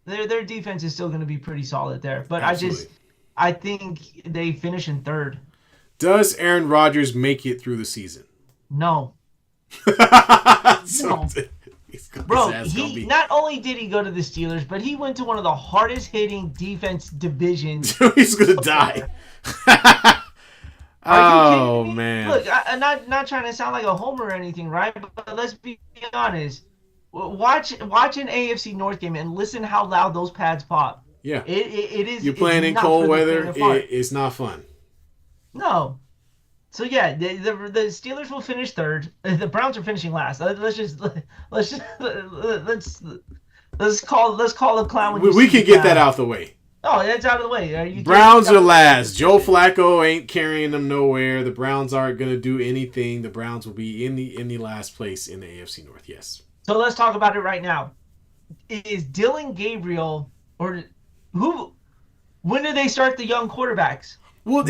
their defense is still going to be pretty solid there. But absolutely. I think they finish in third. Does Aaron Rodgers make it through the season? No. No. Bro, not only did he go to the Steelers, but he went to one of the hardest hitting defense divisions. He's going to die. Oh man! Look, I'm not trying to sound like a homer or anything, right? But let's be honest. Watch an AFC North game and listen how loud those pads pop. Yeah, it is. You're playing in cold weather. It's not fun. No. So yeah, the Steelers will finish third. The Browns are finishing last. Let's call the clown. We can get that out the way. Oh, that's out of the way. Browns are last. Joe Flacco ain't carrying them nowhere. The Browns aren't going to do anything. The Browns will be in the last place in the AFC North. Yes. So let's talk about it right now. Is Dylan Gabriel or who? When do they start the young quarterbacks? Well,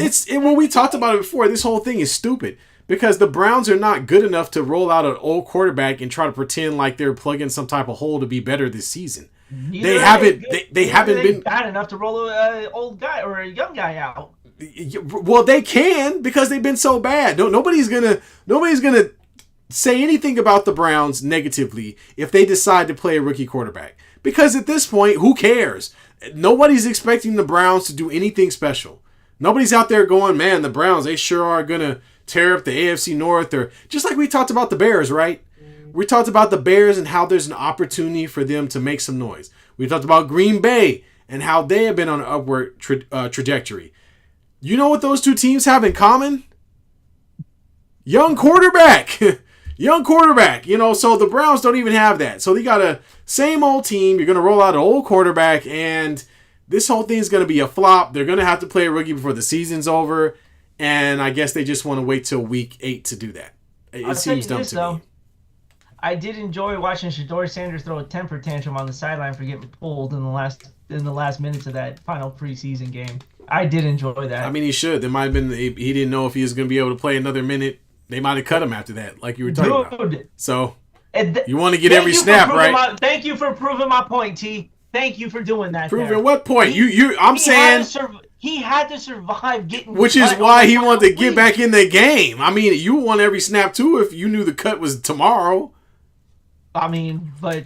we talked about it before. This whole thing is stupid because the Browns are not good enough to roll out an old quarterback and try to pretend like they're plugging some type of hole to be better this season. They haven't been bad enough to roll an old guy or a young guy out. Well, they can because they've been so bad. Nobody's gonna say anything about the Browns negatively if they decide to play a rookie quarterback. Because at this point, who cares? Nobody's expecting the Browns to do anything special. Nobody's out there going, man, the Browns, they sure are gonna tear up the AFC North, or just like we talked about the Bears, right? We talked about the Bears and how there's an opportunity for them to make some noise. We talked about Green Bay and how they have been on an upward trajectory. You know what those two teams have in common? Young quarterback. Young quarterback. So the Browns don't even have that. So they got a same old team. You're going to roll out an old quarterback, and this whole thing is going to be a flop. They're going to have to play a rookie before the season's over, and I guess they just want to wait till week 8 to do that. It seems dumb to me. I did enjoy watching Shedeur Sanders throw a temper tantrum on the sideline for getting pulled in the last minutes of that final preseason game. I did enjoy that. I mean, he should. There might have been he didn't know if he was going to be able to play another minute. They might have cut him after that, like you were talking about. So you want to get every snap, right? Thank you for proving my point, T. Thank you for doing that. Proving what point? I'm saying he had to survive getting. Which is why he wanted to get back in the game. I mean, you want every snap too if you knew the cut was tomorrow. I mean, but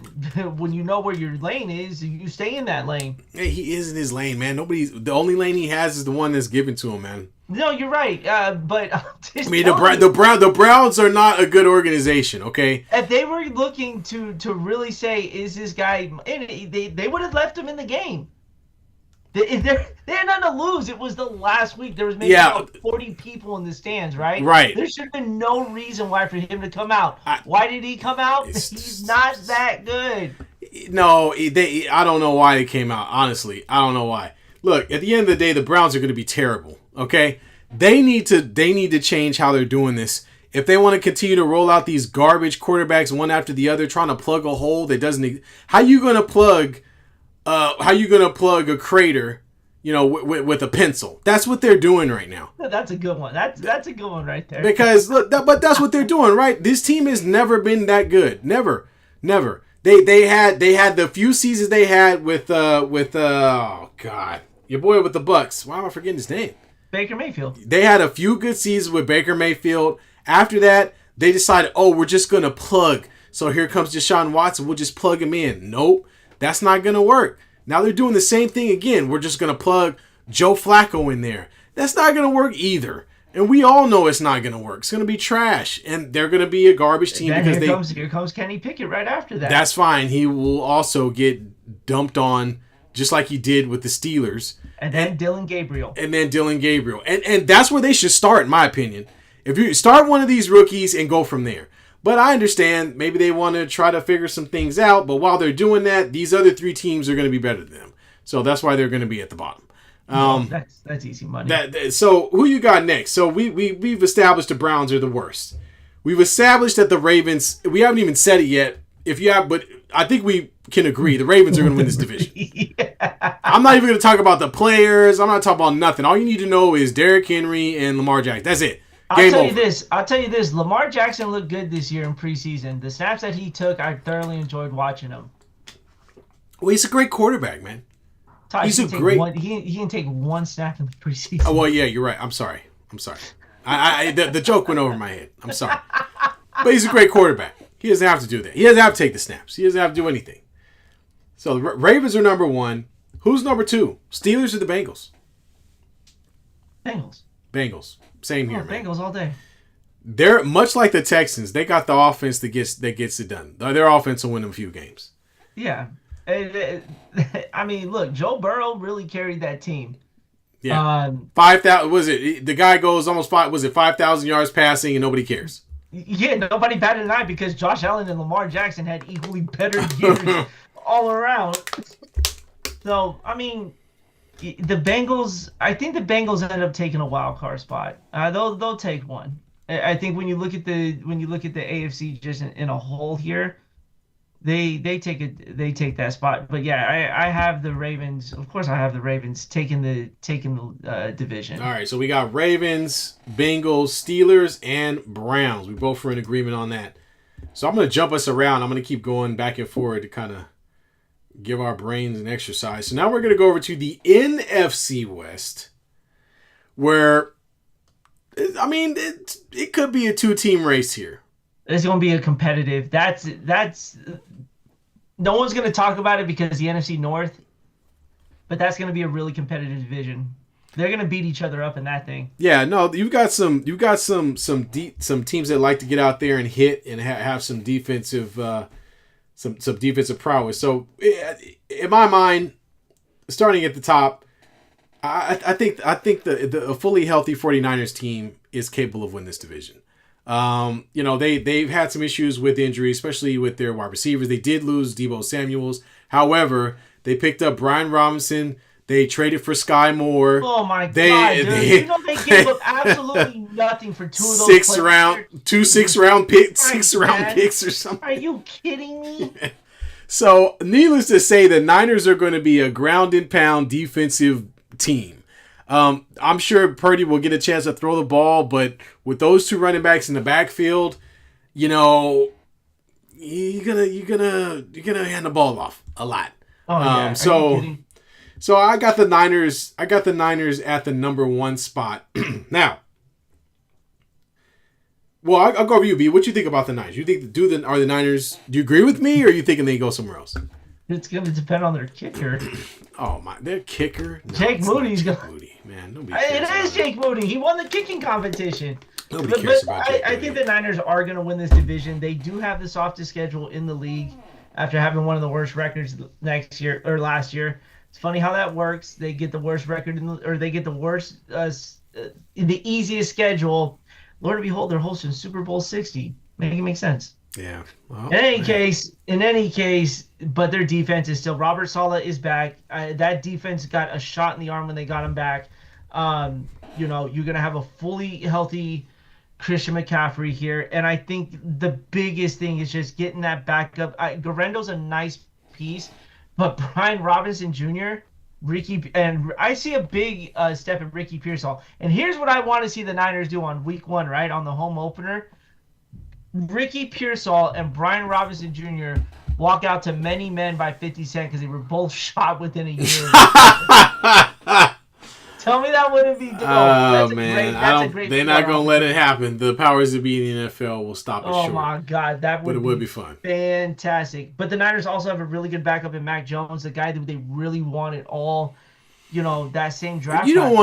when you know where your lane is, you stay in that lane. Hey, he is in his lane, man. The only lane he has is the one that's given to him, man. No, you're right. But I mean, the Browns are not a good organization, okay? If they were looking to really say, is this guy? They would have left him in the game. They had nothing to lose. It was the last week. There was maybe about 40 people in the stands, right? Right. There should have been no reason why for him to come out. Why did he come out? He's not that good. No, I don't know why he came out. Honestly, I don't know why. Look, at the end of the day, the Browns are going to be terrible. Okay, they need to change how they're doing this. If they want to continue to roll out these garbage quarterbacks one after the other, trying to plug a hole that doesn't. How you going to plug how you gonna plug a crater, with a pencil? That's what they're doing right now. That's a good one. That's a good one right there. Because look, but that's what they're doing, right? This team has never been that good. Never, never. They had the few seasons they had with oh god, your boy with the Bucks. Why am I forgetting his name? Baker Mayfield. They had a few good seasons with Baker Mayfield. After that, they decided, oh, we're just gonna plug. So here comes Deshaun Watson. We'll just plug him in. Nope, that's not gonna work. Now they're doing the same thing again. We're just gonna plug Joe Flacco in there. That's not gonna work either. And we all know it's not going to work. It's going to be trash. And they're going to be a garbage team because here comes Kenny Pickett right after that. That's fine. He will also get dumped on just like he did with the Steelers. And then Dylan Gabriel. And that's where they should start, in my opinion. If you start one of these rookies and go from there. But I understand maybe they want to try to figure some things out. But while they're doing that, these other three teams are going to be better than them. So that's why they're going to be at the bottom. That's easy money. So who you got next? So we've established the Browns are the worst. We've established that the Ravens. We haven't even said it yet. But I think we can agree the Ravens are going to win this division. Yeah. I'm not even going to talk about the players. I'm not talking about nothing. All you need to know is Derrick Henry and Lamar Jackson. That's it. I'll tell you this. Lamar Jackson looked good this year in preseason. The snaps that he took, I thoroughly enjoyed watching him. Well, he's a great quarterback, man. He's a great. He can take one snap in the preseason. Oh well, yeah, you're right. I'm sorry. The joke went over my head. I'm sorry, but he's a great quarterback. He doesn't have to do that. He doesn't have to take the snaps. He doesn't have to do anything. So the Ravens are number one. Who's number two? Steelers or the Bengals? Bengals. Same here, man. Bengals all day. They're much like the Texans. They got the offense that gets it done. Their offense will win them a few games. Yeah. I mean, look, Joe Burrow really carried that team. Yeah, 5,000. Was it the guy goes almost 5,000 yards passing and nobody cares? Yeah, nobody batted an eye because Josh Allen and Lamar Jackson had equally better years all around. So I mean, the Bengals. I think the Bengals end up taking a wild card spot. They'll take one. I think when you look at the AFC just in a whole here. They take that spot, but yeah, I have the Ravens. Of course, I have the Ravens taking the division. All right, so we got Ravens, Bengals, Steelers, and Browns. We both were in agreement on that. So I'm gonna jump us around. I'm gonna keep going back and forward to kind of give our brains an exercise. So now we're gonna go over to the NFC West, where I mean it could be a 2-team race here. It's going to be a competitive. That's no one's going to talk about it because the NFC North, but that's going to be a really competitive division. They're going to beat each other up in that thing. Yeah, no, you've got some teams that like to get out there and hit and have some defensive some defensive prowess. So in my mind, starting at the top, I think the fully healthy 49ers team is capable of winning this division. They've had some issues with injury, especially with their wide receivers. They did lose Deebo Samuels. However, they picked up Brian Robinson. They traded for Sky Moore. Oh my God, dude. They gave up absolutely nothing for two of those six round picks or something. Are you kidding me? So, needless to say, the Niners are going to be a ground and pound defensive team. I'm sure Purdy will get a chance to throw the ball, but with those two running backs in the backfield, you're gonna hand the ball off a lot. Oh yeah. So I got the Niners. I got the Niners at the number one spot. Now, well, I'll go over you, B. What you think about the Niners? You think are the Niners? Do you agree with me, or are you thinking they go somewhere else? It's going to depend on their kicker. Oh my, their kicker. No, Jake Moody's going. Moody, man. It is Jake Moody. He won the kicking competition. Nobody cares about Jake I think the Niners are going to win this division. They do have the softest schedule in the league after having one of the worst records last year. It's funny how that works. They get the worst record they get the worst in the easiest schedule. Lord and behold, they're hosting Super Bowl 60. Make it make sense. Yeah. Well, in any case, but their defense is still. Robert Saleh is back. That defense got a shot in the arm when they got him back. You're gonna have a fully healthy Christian McCaffrey here, and I think the biggest thing is just getting that backup. Garendo's a nice piece, But Brian Robinson Jr., and I see a big step in Ricky Pearsall. And here's what I want to see the Niners do on week one, right? On the home opener. Ricky Pearsall and Brian Robinson Jr. walk out to Many Men by 50 Cent because they were both shot within a year of each other. Tell me that wouldn't be dope. Oh man, That's a great. They're not gonna let it happen. The powers that be in the NFL will stop it short. Oh my god, but it would be fun. Fantastic. But the Niners also have a really good backup in Mac Jones, the guy that they really wanted all, that same draft. We don't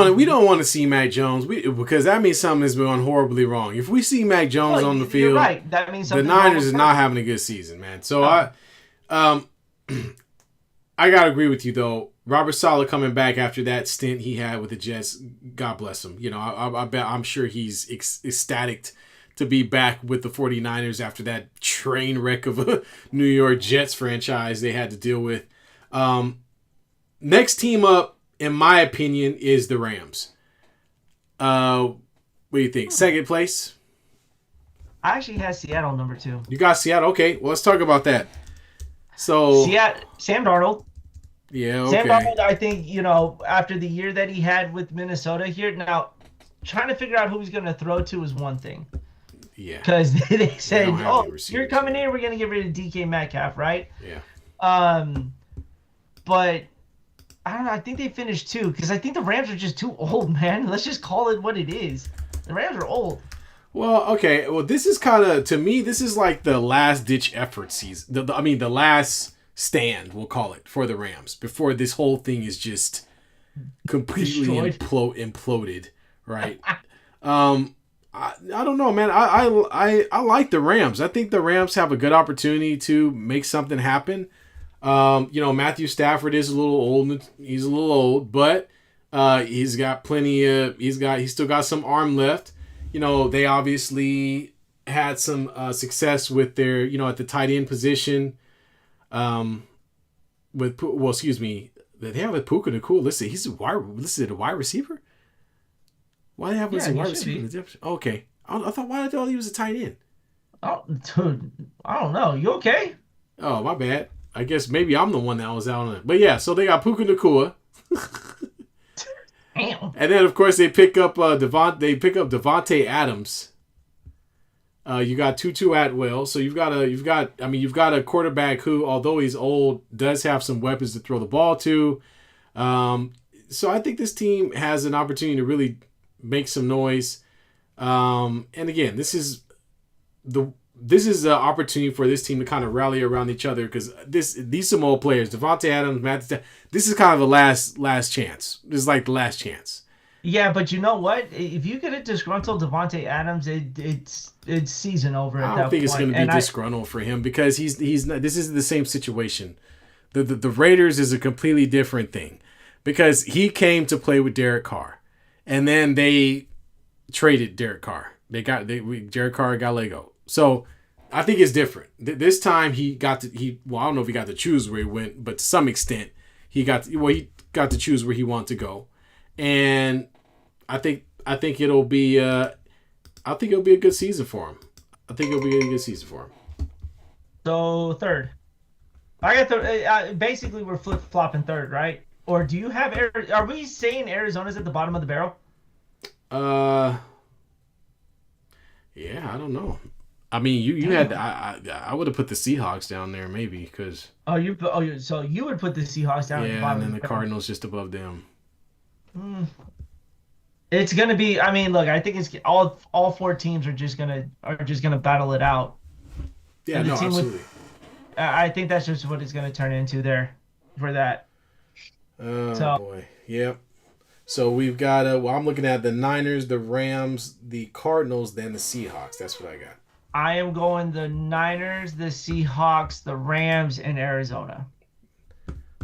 want to see Mac Jones because that means something has gone horribly wrong. If we see Mac Jones on the field, right. That means the Niners is not having a good season, man. So I gotta agree with you though. Robert Saleh coming back after that stint he had with the Jets, God bless him. I'm sure he's ecstatic to be back with the 49ers after that train wreck of a New York Jets franchise they had to deal with. Next team up, in my opinion, is the Rams. What do you think? Second place? I actually had Seattle number 2. You got Seattle? Okay, well, let's talk about that. So Sam Darnold. Yeah, okay. Sam Darnold, I think, after the year that he had with Minnesota here, now trying to figure out who he's going to throw to is one thing. Yeah. Because they said, you're coming in, we're going to get rid of DK Metcalf, right? Yeah. But I don't know. I think they finished 2 because I think the Rams are just too old, man. Let's just call it what it is. The Rams are old. Well, okay. Well, this is kind of, to me, this is like the last-ditch effort season. The last stand, we'll call it, for the Rams before this whole thing is just completely imploded, right? I don't know, man. I like the Rams. I think the Rams have a good opportunity to make something happen. Matthew Stafford is a little old. He's a little old, but he's got plenty of. He's still got some arm left. They obviously had some success with their at the tight end position. They have a Puka Nakua listed. He's listed a wide receiver. Why do they have a wide receiver? Okay, I thought he was a tight end. Oh, dude, I don't know. You okay? Oh, my bad. I guess maybe I'm the one that was out on it. But yeah, so they got Puka Nakua. Damn. And then of course they pick up Devontae Adams. You got Tutu Atwell, so you've got a quarterback who, although he's old, does have some weapons to throw the ball to. So I think this team has an opportunity to really make some noise. And again, this is the opportunity for this team to kind of rally around each other because these some old players, Devontae Adams, this is kind of a last chance. This is like the last chance. Yeah, but you know what? If you get a disgruntled Devontae Adams, it's season over at that point. I don't think it's going to be disgruntled for him because he's not, this isn't the same situation. The Raiders is a completely different thing because he came to play with Derek Carr, and then they traded Derek Carr. Derek Carr got let go. So I think it's different. This time I don't know if he got to choose where he went, but to some extent he got to choose where he wanted to go. And I think it'll be a good season for him. So third, I got basically we're flip flopping third, right? Or do you have? Are we saying Arizona's at the bottom of the barrel? Yeah, I don't know. I mean, you had I would have put the Seahawks down there maybe because. So you would put the Seahawks down. Yeah, at the bottom and then the Cardinals just above them. It's gonna be. I mean, look. I think it's all 4 teams are just gonna battle it out. Yeah, no, absolutely. I think that's just what it's gonna turn into there, for that. Oh boy, yep. So we've got. I'm looking at the Niners, the Rams, the Cardinals, then the Seahawks. That's what I got. I am going the Niners, the Seahawks, the Rams, and Arizona.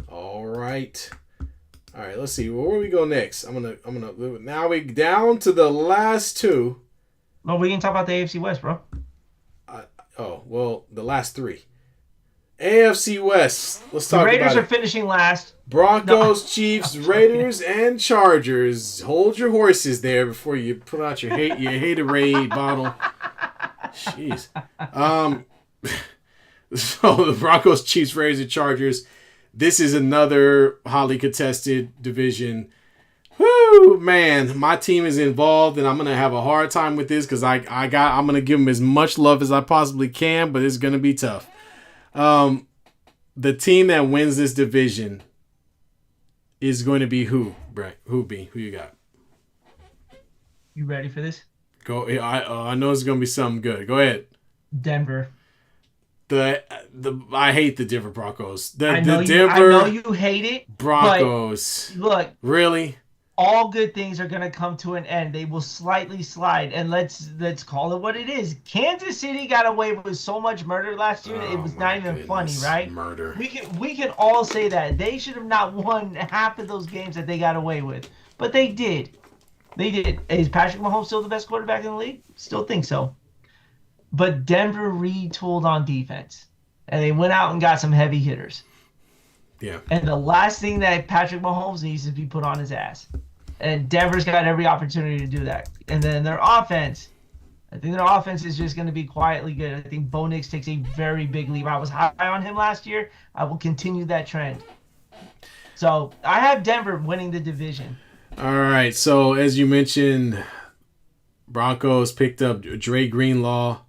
All right. All right, let's see. Where do we go next? I'm gonna. Now we down to the last 2. Well, we can talk about the AFC West, bro. The last 3. AFC West. Let's talk about it. The Raiders are finishing last. Broncos, Chiefs, Raiders, and Chargers. Hold your horses there before you pull out your Haterade bottle. Jeez. So the Broncos, Chiefs, Raiders, and Chargers. this is another hotly contested division. Whoo, man, my team is involved, and I'm gonna have a hard time with this because I'm gonna give them as much love as I possibly can, but it's gonna be tough. The team that wins this division is going to be who, Brett? Who you got? You ready for this? Go. I know it's gonna be something good. Go ahead. Denver. I hate the Denver Broncos. I know you hate it. Broncos. Look, really? All good things are gonna come to an end. They will slightly slide, and let's call it what it is. Kansas City got away with so much murder last year that it was not even funny, right? Murder. We can all say that they should have not won half of those games that they got away with, but they did. They did. Is Patrick Mahomes still the best quarterback in the league? Still think so. But Denver retooled on defense, and they went out and got some heavy hitters. Yeah. And the last thing that Patrick Mahomes needs is to be put on his ass. And Denver's got every opportunity to do that. And then their offense, I think their offense is just going to be quietly good. I think Bo Nix takes a very big leap. I was high on him last year. I will continue that trend. So I have Denver winning the division. All right. So as you mentioned, Broncos picked up Dre Greenlaw,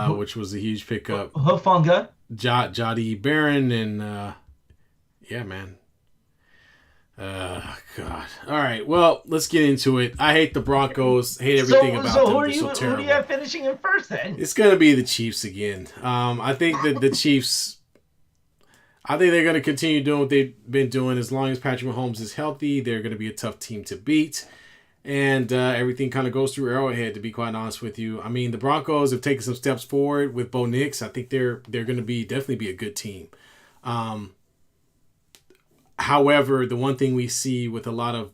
which was a huge pickup. Hufanga. Jody Barron and yeah, man. God. All right. Well, let's get into it. I hate the Broncos. Hate everything about them. They're so terrible. Who do you have finishing in first then? It's gonna be the Chiefs again. I think that the Chiefs. I think they're gonna continue doing what they've been doing as long as Patrick Mahomes is healthy. They're gonna be a tough team to beat, and everything kind of goes through Arrowhead. To be quite honest with you, I mean the Broncos have taken some steps forward with Bo Nix. I think they're gonna definitely be a good team. However, the one thing we see with a lot of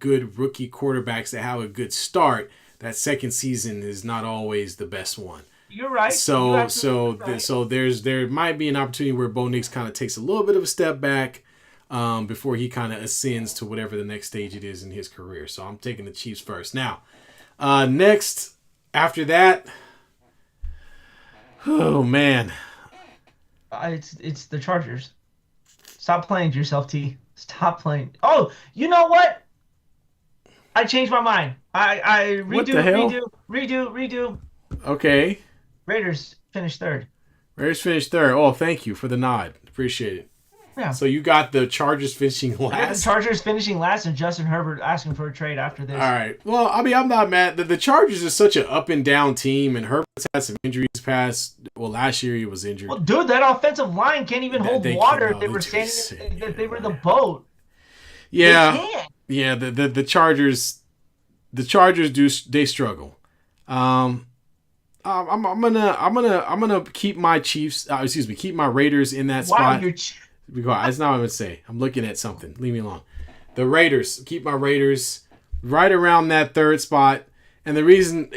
good rookie quarterbacks that have a good start, that second season is not always the best one. You're right. So there might be an opportunity where Bo Nix kind of takes a little bit of a step back before he kind of ascends to whatever the next stage it is in his career. So I'm taking the Chiefs first. Now, next after that, oh man, it's the Chargers. Stop playing to yourself, T. Stop playing. Oh, you know what? I changed my mind. I redo. Okay. Raiders finished third. Oh, thank you for the nod. Appreciate it. Yeah. So you got the Chargers finishing last? The Chargers finishing last and Justin Herbert asking for a trade after this. All right. Well, I mean, I'm not mad. The Chargers is such an up and down team, and Herbert's had some injuries past. Well, last year he was injured. Well, dude, that offensive line can't even hold water. They were standing. They were the boat. Yeah. Yeah. The Chargers. The Chargers they struggle. I'm gonna keep my Chiefs. Keep my Raiders in that spot. That's not what I'm gonna say. I'm looking at something. Leave me alone. The Raiders. Keep my Raiders right around that third spot. And the reason,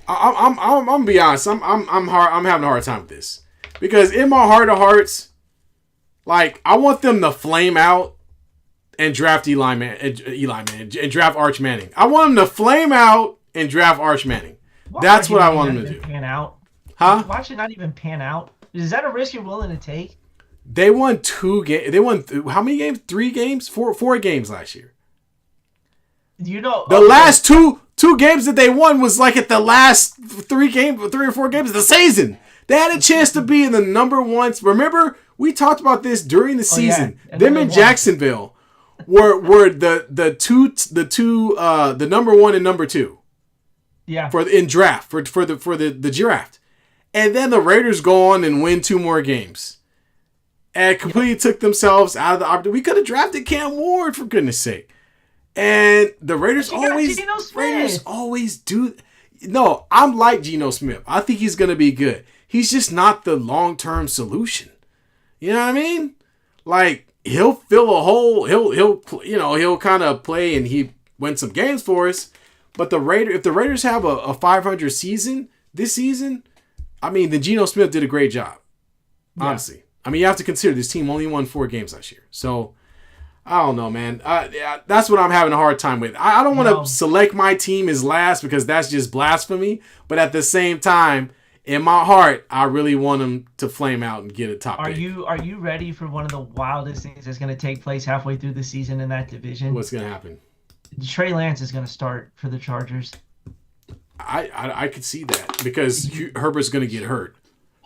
I'm gonna be honest. I'm having a hard time with this because in my heart of hearts, like I want them to flame out and draft Eli Manning and draft Arch Manning. I want them to flame out and draft Arch Manning. That's what I want them to do. Pan out. Huh? Watch it not even pan out. Is that a risk you're willing to take? They won 2 games. They won how many games? 3 games? 4 games last year. You know the last two games that they won was like at the last 3 or 4 games of the season. They had a chance to be in the number 1. Remember, we talked about this during the season. Yeah. Them in Jacksonville were the number 1 and number 2. Yeah. For the draft. And then the Raiders go on and win 2 more games. And completely took themselves out of the opportunity. We could have drafted Cam Ward, for goodness sake. And the Raiders always do. No, I'm like Geno Smith. I think he's going to be good. He's just not the long-term solution. You know what I mean? Like, he'll fill a hole. He'll kind of play and he win some games for us. But if the Raiders have a 500 season this season, I mean, then Geno Smith did a great job. Honestly. Yeah. I mean, you have to consider this team only won 4 games last year. So, I don't know, man. That's what I'm having a hard time with. I don't want to select my team as last because that's just blasphemy. But at the same time, in my heart, I really want him to flame out and get a top Are pick. you ready for one of the wildest things that's going to take place halfway through the season in that division? What's gonna happen? Trey Lance is going to start for the Chargers. I could see that because Herbert's gonna get hurt.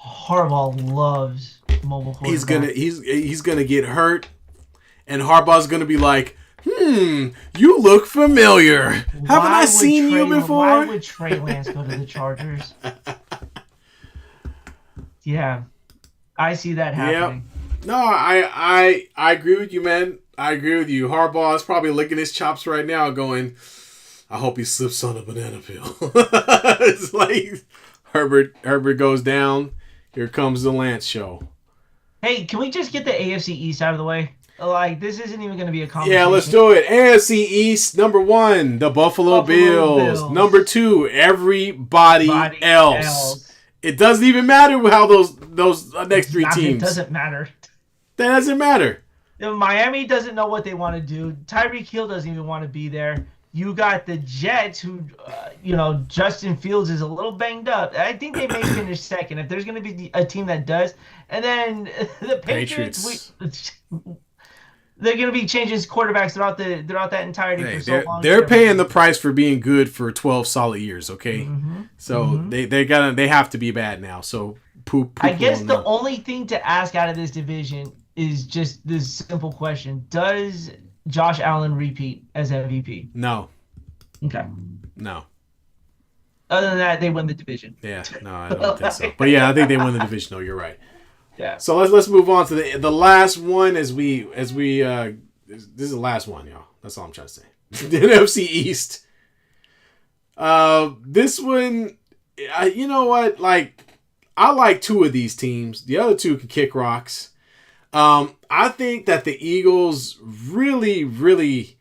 Harbaugh loves mobile quarterback. He's gonna get hurt, and Harbaugh's gonna be like, you look familiar. Haven't I seen you before? Why would Trey Lance go to the Chargers? Yeah, I see that happening. Yep. No, I agree with you, man. I agree with you. Harbaugh is probably licking his chops right now, going, "I hope he slips on a banana peel." It's like Herbert goes down. Here comes the Lance show. Hey, can we just get the AFC East out of the way? Like, this isn't even going to be a conversation. Yeah, let's do it. AFC East, number 1, the Buffalo Bills. Number 2, everybody else. It doesn't even matter how those next 3 teams. It doesn't matter. That doesn't matter. Miami doesn't know what they want to do. Tyreek Hill doesn't even want to be there. You got the Jets, who, Justin Fields is a little banged up. I think they may finish second if there's going to be a team that does. And then the Patriots. They're going to be changing quarterbacks throughout that entirety for so long. They're paying the price for being good for 12 solid years, okay? Mm-hmm. So they have to be bad now. So poop I guess the only thing to ask out of this division is just this simple question: does Josh Allen repeat as MVP? No. Okay. No. Other than that, they win the division. Yeah, no, I don't think so. But yeah, I think they win the division. No, you're right. Yeah. So let's move on to the last one as we this is the last one, y'all. That's all I'm trying to say. The NFC East. This one, you know what? Like, I like 2 of these teams. The other 2 can kick rocks. I think that the Eagles really, really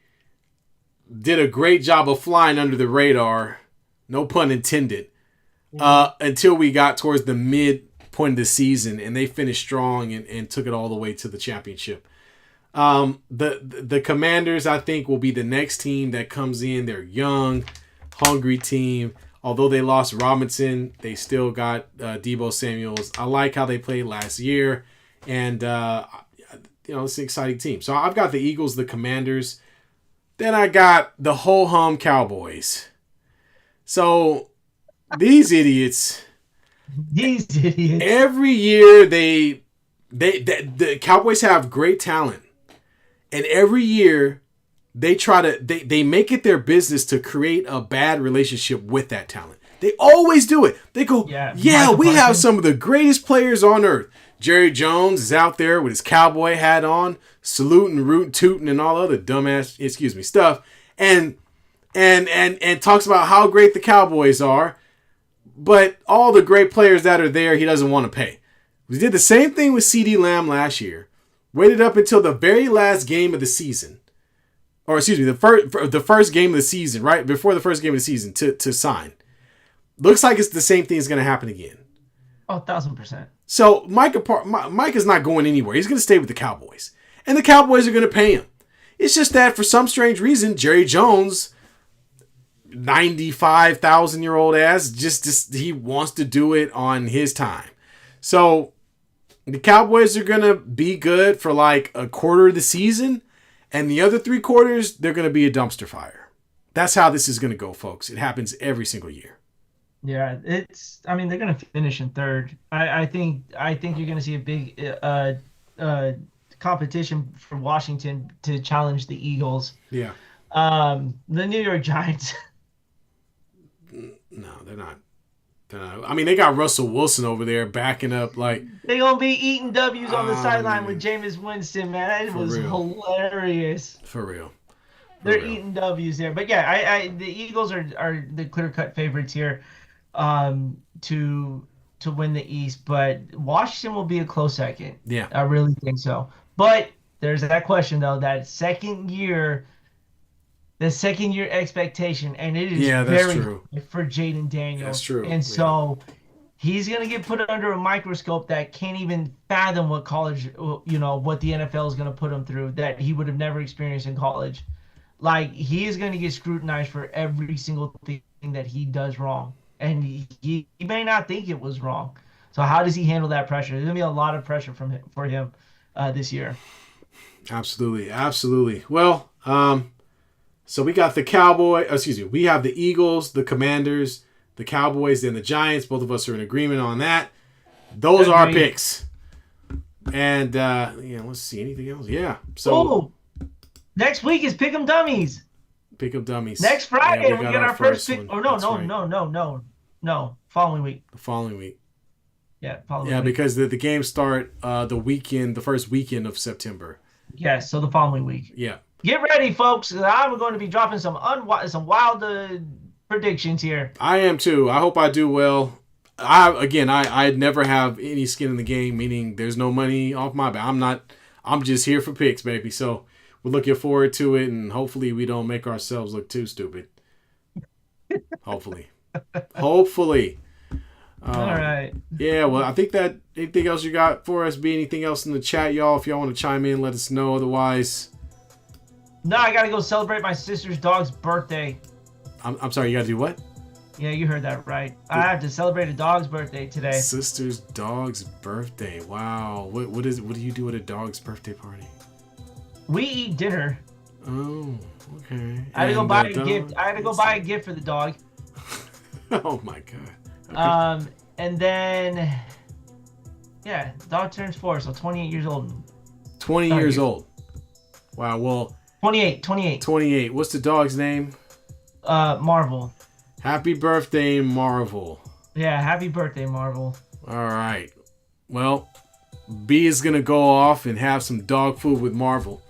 did a great job of flying under the radar. No pun intended. Until we got towards the midpoint of the season, and they finished strong and took it all the way to the championship. The Commanders, I think, will be the next team that comes in. They're young, hungry team. Although they lost Robinson, they still got Deebo Samuels. I like how they played last year, and it's an exciting team. So I've got the Eagles, the Commanders. Then I got the ho-hum Cowboys. So these idiots. Every year the Cowboys have great talent, and every year they make it their business to create a bad relationship with that talent. They always do it. They go, we have some of the greatest players on earth. Jerry Jones is out there with his cowboy hat on, saluting, rooting, tooting, and all other dumbass, stuff, and talks about how great the Cowboys are. But all the great players that are there, he doesn't want to pay. We did the same thing with CeeDee Lamb last year. Waited up until the very last game of the season. Or, excuse me, the first game of the season, right? Before the first game of the season to sign. Looks like it's the same thing is going to happen again. Oh, 1,000%. So, Mike is not going anywhere. He's going to stay with the Cowboys. And the Cowboys are going to pay him. It's just that for some strange reason, Jerry Jones, 95,000-year-old ass, just he wants to do it on his time. So the Cowboys are going to be good for like a quarter of the season, and the other 3 quarters, they're going to be a dumpster fire. That's how this is going to go, folks. It happens every single year. Yeah, they're going to finish in third. I think you're going to see a big competition for Washington to challenge the Eagles. Yeah. The New York Giants. No, they're not. I mean, they got Russell Wilson over there backing up like they're gonna be eating W's on the sideline with Jameis Winston, man. It was hilarious. For real. They're eating W's there. But yeah, the Eagles are the clear-cut favorites here to win the East, but Washington will be a close second. Yeah. I really think so. But there's that question though, that second year expectation, and it is very true for Jaden Daniels. That's true. And so he's going to get put under a microscope that can't even fathom what college, what the NFL is going to put him through, that he would have never experienced in college. Like, he is going to get scrutinized for every single thing that he does wrong. and he may not think it was wrong. So how does he handle that pressure? There's gonna be a lot of pressure for him this year. Absolutely, absolutely. Well, so we got we have the Eagles, the Commanders, the Cowboys, and the Giants. Both of us are in agreement on that. Those are our picks. And let's see, anything else? Yeah. So next week is Pick'em Dummies. Pick'em Dummies. Next Friday yeah, we get our first pick. One. No. Following week. The following week. Yeah, following week. Yeah, because the games start the first weekend of September. Yes, so the following week. Yeah. Get ready, folks. I'm going to be dropping some wild predictions here. I am too. I hope I do well. I never have any skin in the game, meaning there's no money off my back. I'm just here for picks, baby. So we're looking forward to it, and hopefully we don't make ourselves look too stupid. Hopefully. All right. Yeah, well, I think that anything else you got for us? Be anything else in the chat, y'all? If y'all want to chime in, let us know. Otherwise, no, I gotta go celebrate my sister's dog's birthday. I'm sorry, you gotta do what? Yeah, you heard that right. I have to celebrate a dog's birthday today. Sister's dog's birthday. Wow. What do you do at a dog's birthday party? We eat dinner. Oh, okay. I had to go buy a gift. I had to go buy a gift for the dog. Oh my god. Okay. And then the dog turns 4, so 28 years old. 20 years old. Wow, well 28. 28. What's the dog's name? Marvel. Happy birthday, Marvel. Yeah, happy birthday, Marvel. All right. Well, B is going to go off and have some dog food with Marvel.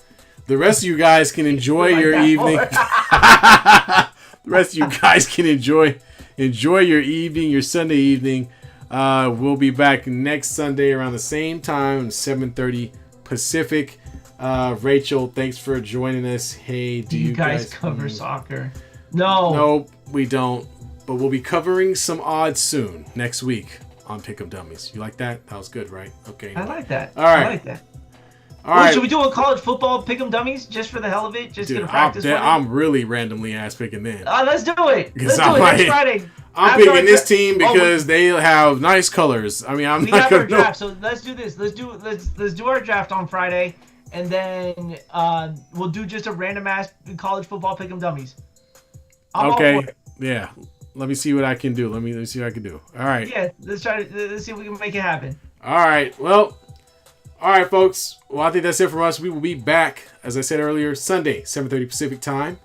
The rest of you guys can enjoy your evening. The rest of you guys can enjoy your evening, your Sunday evening. We'll be back next Sunday around the same time, 7:30 Pacific. Rachel, thanks for joining us. Hey, do you guys cover soccer? No. Nope, we don't. But we'll be covering some odds soon next week on Pick'em Dummies. You like that? That was good, right? Okay. I like that. All right. I like that. All right. Should we do a college football Pick'em Dummies just for the hell of it? Just to practice. I'm really randomly ass picking them. Let's do it. Let's do it next Friday. I'm picking this team because they have nice colors. I mean, I'm not gonna draft, so let's do this. Let's do our draft on Friday, and then we'll do just a random ass college football Pick'em Dummies. Okay. Yeah. Let me see what I can do. Let me see what I can do. All right. Yeah. Let's see if we can make it happen. All right. Well. All right, folks. Well, I think that's it from us. We will be back, as I said earlier, Sunday, 7:30 Pacific time.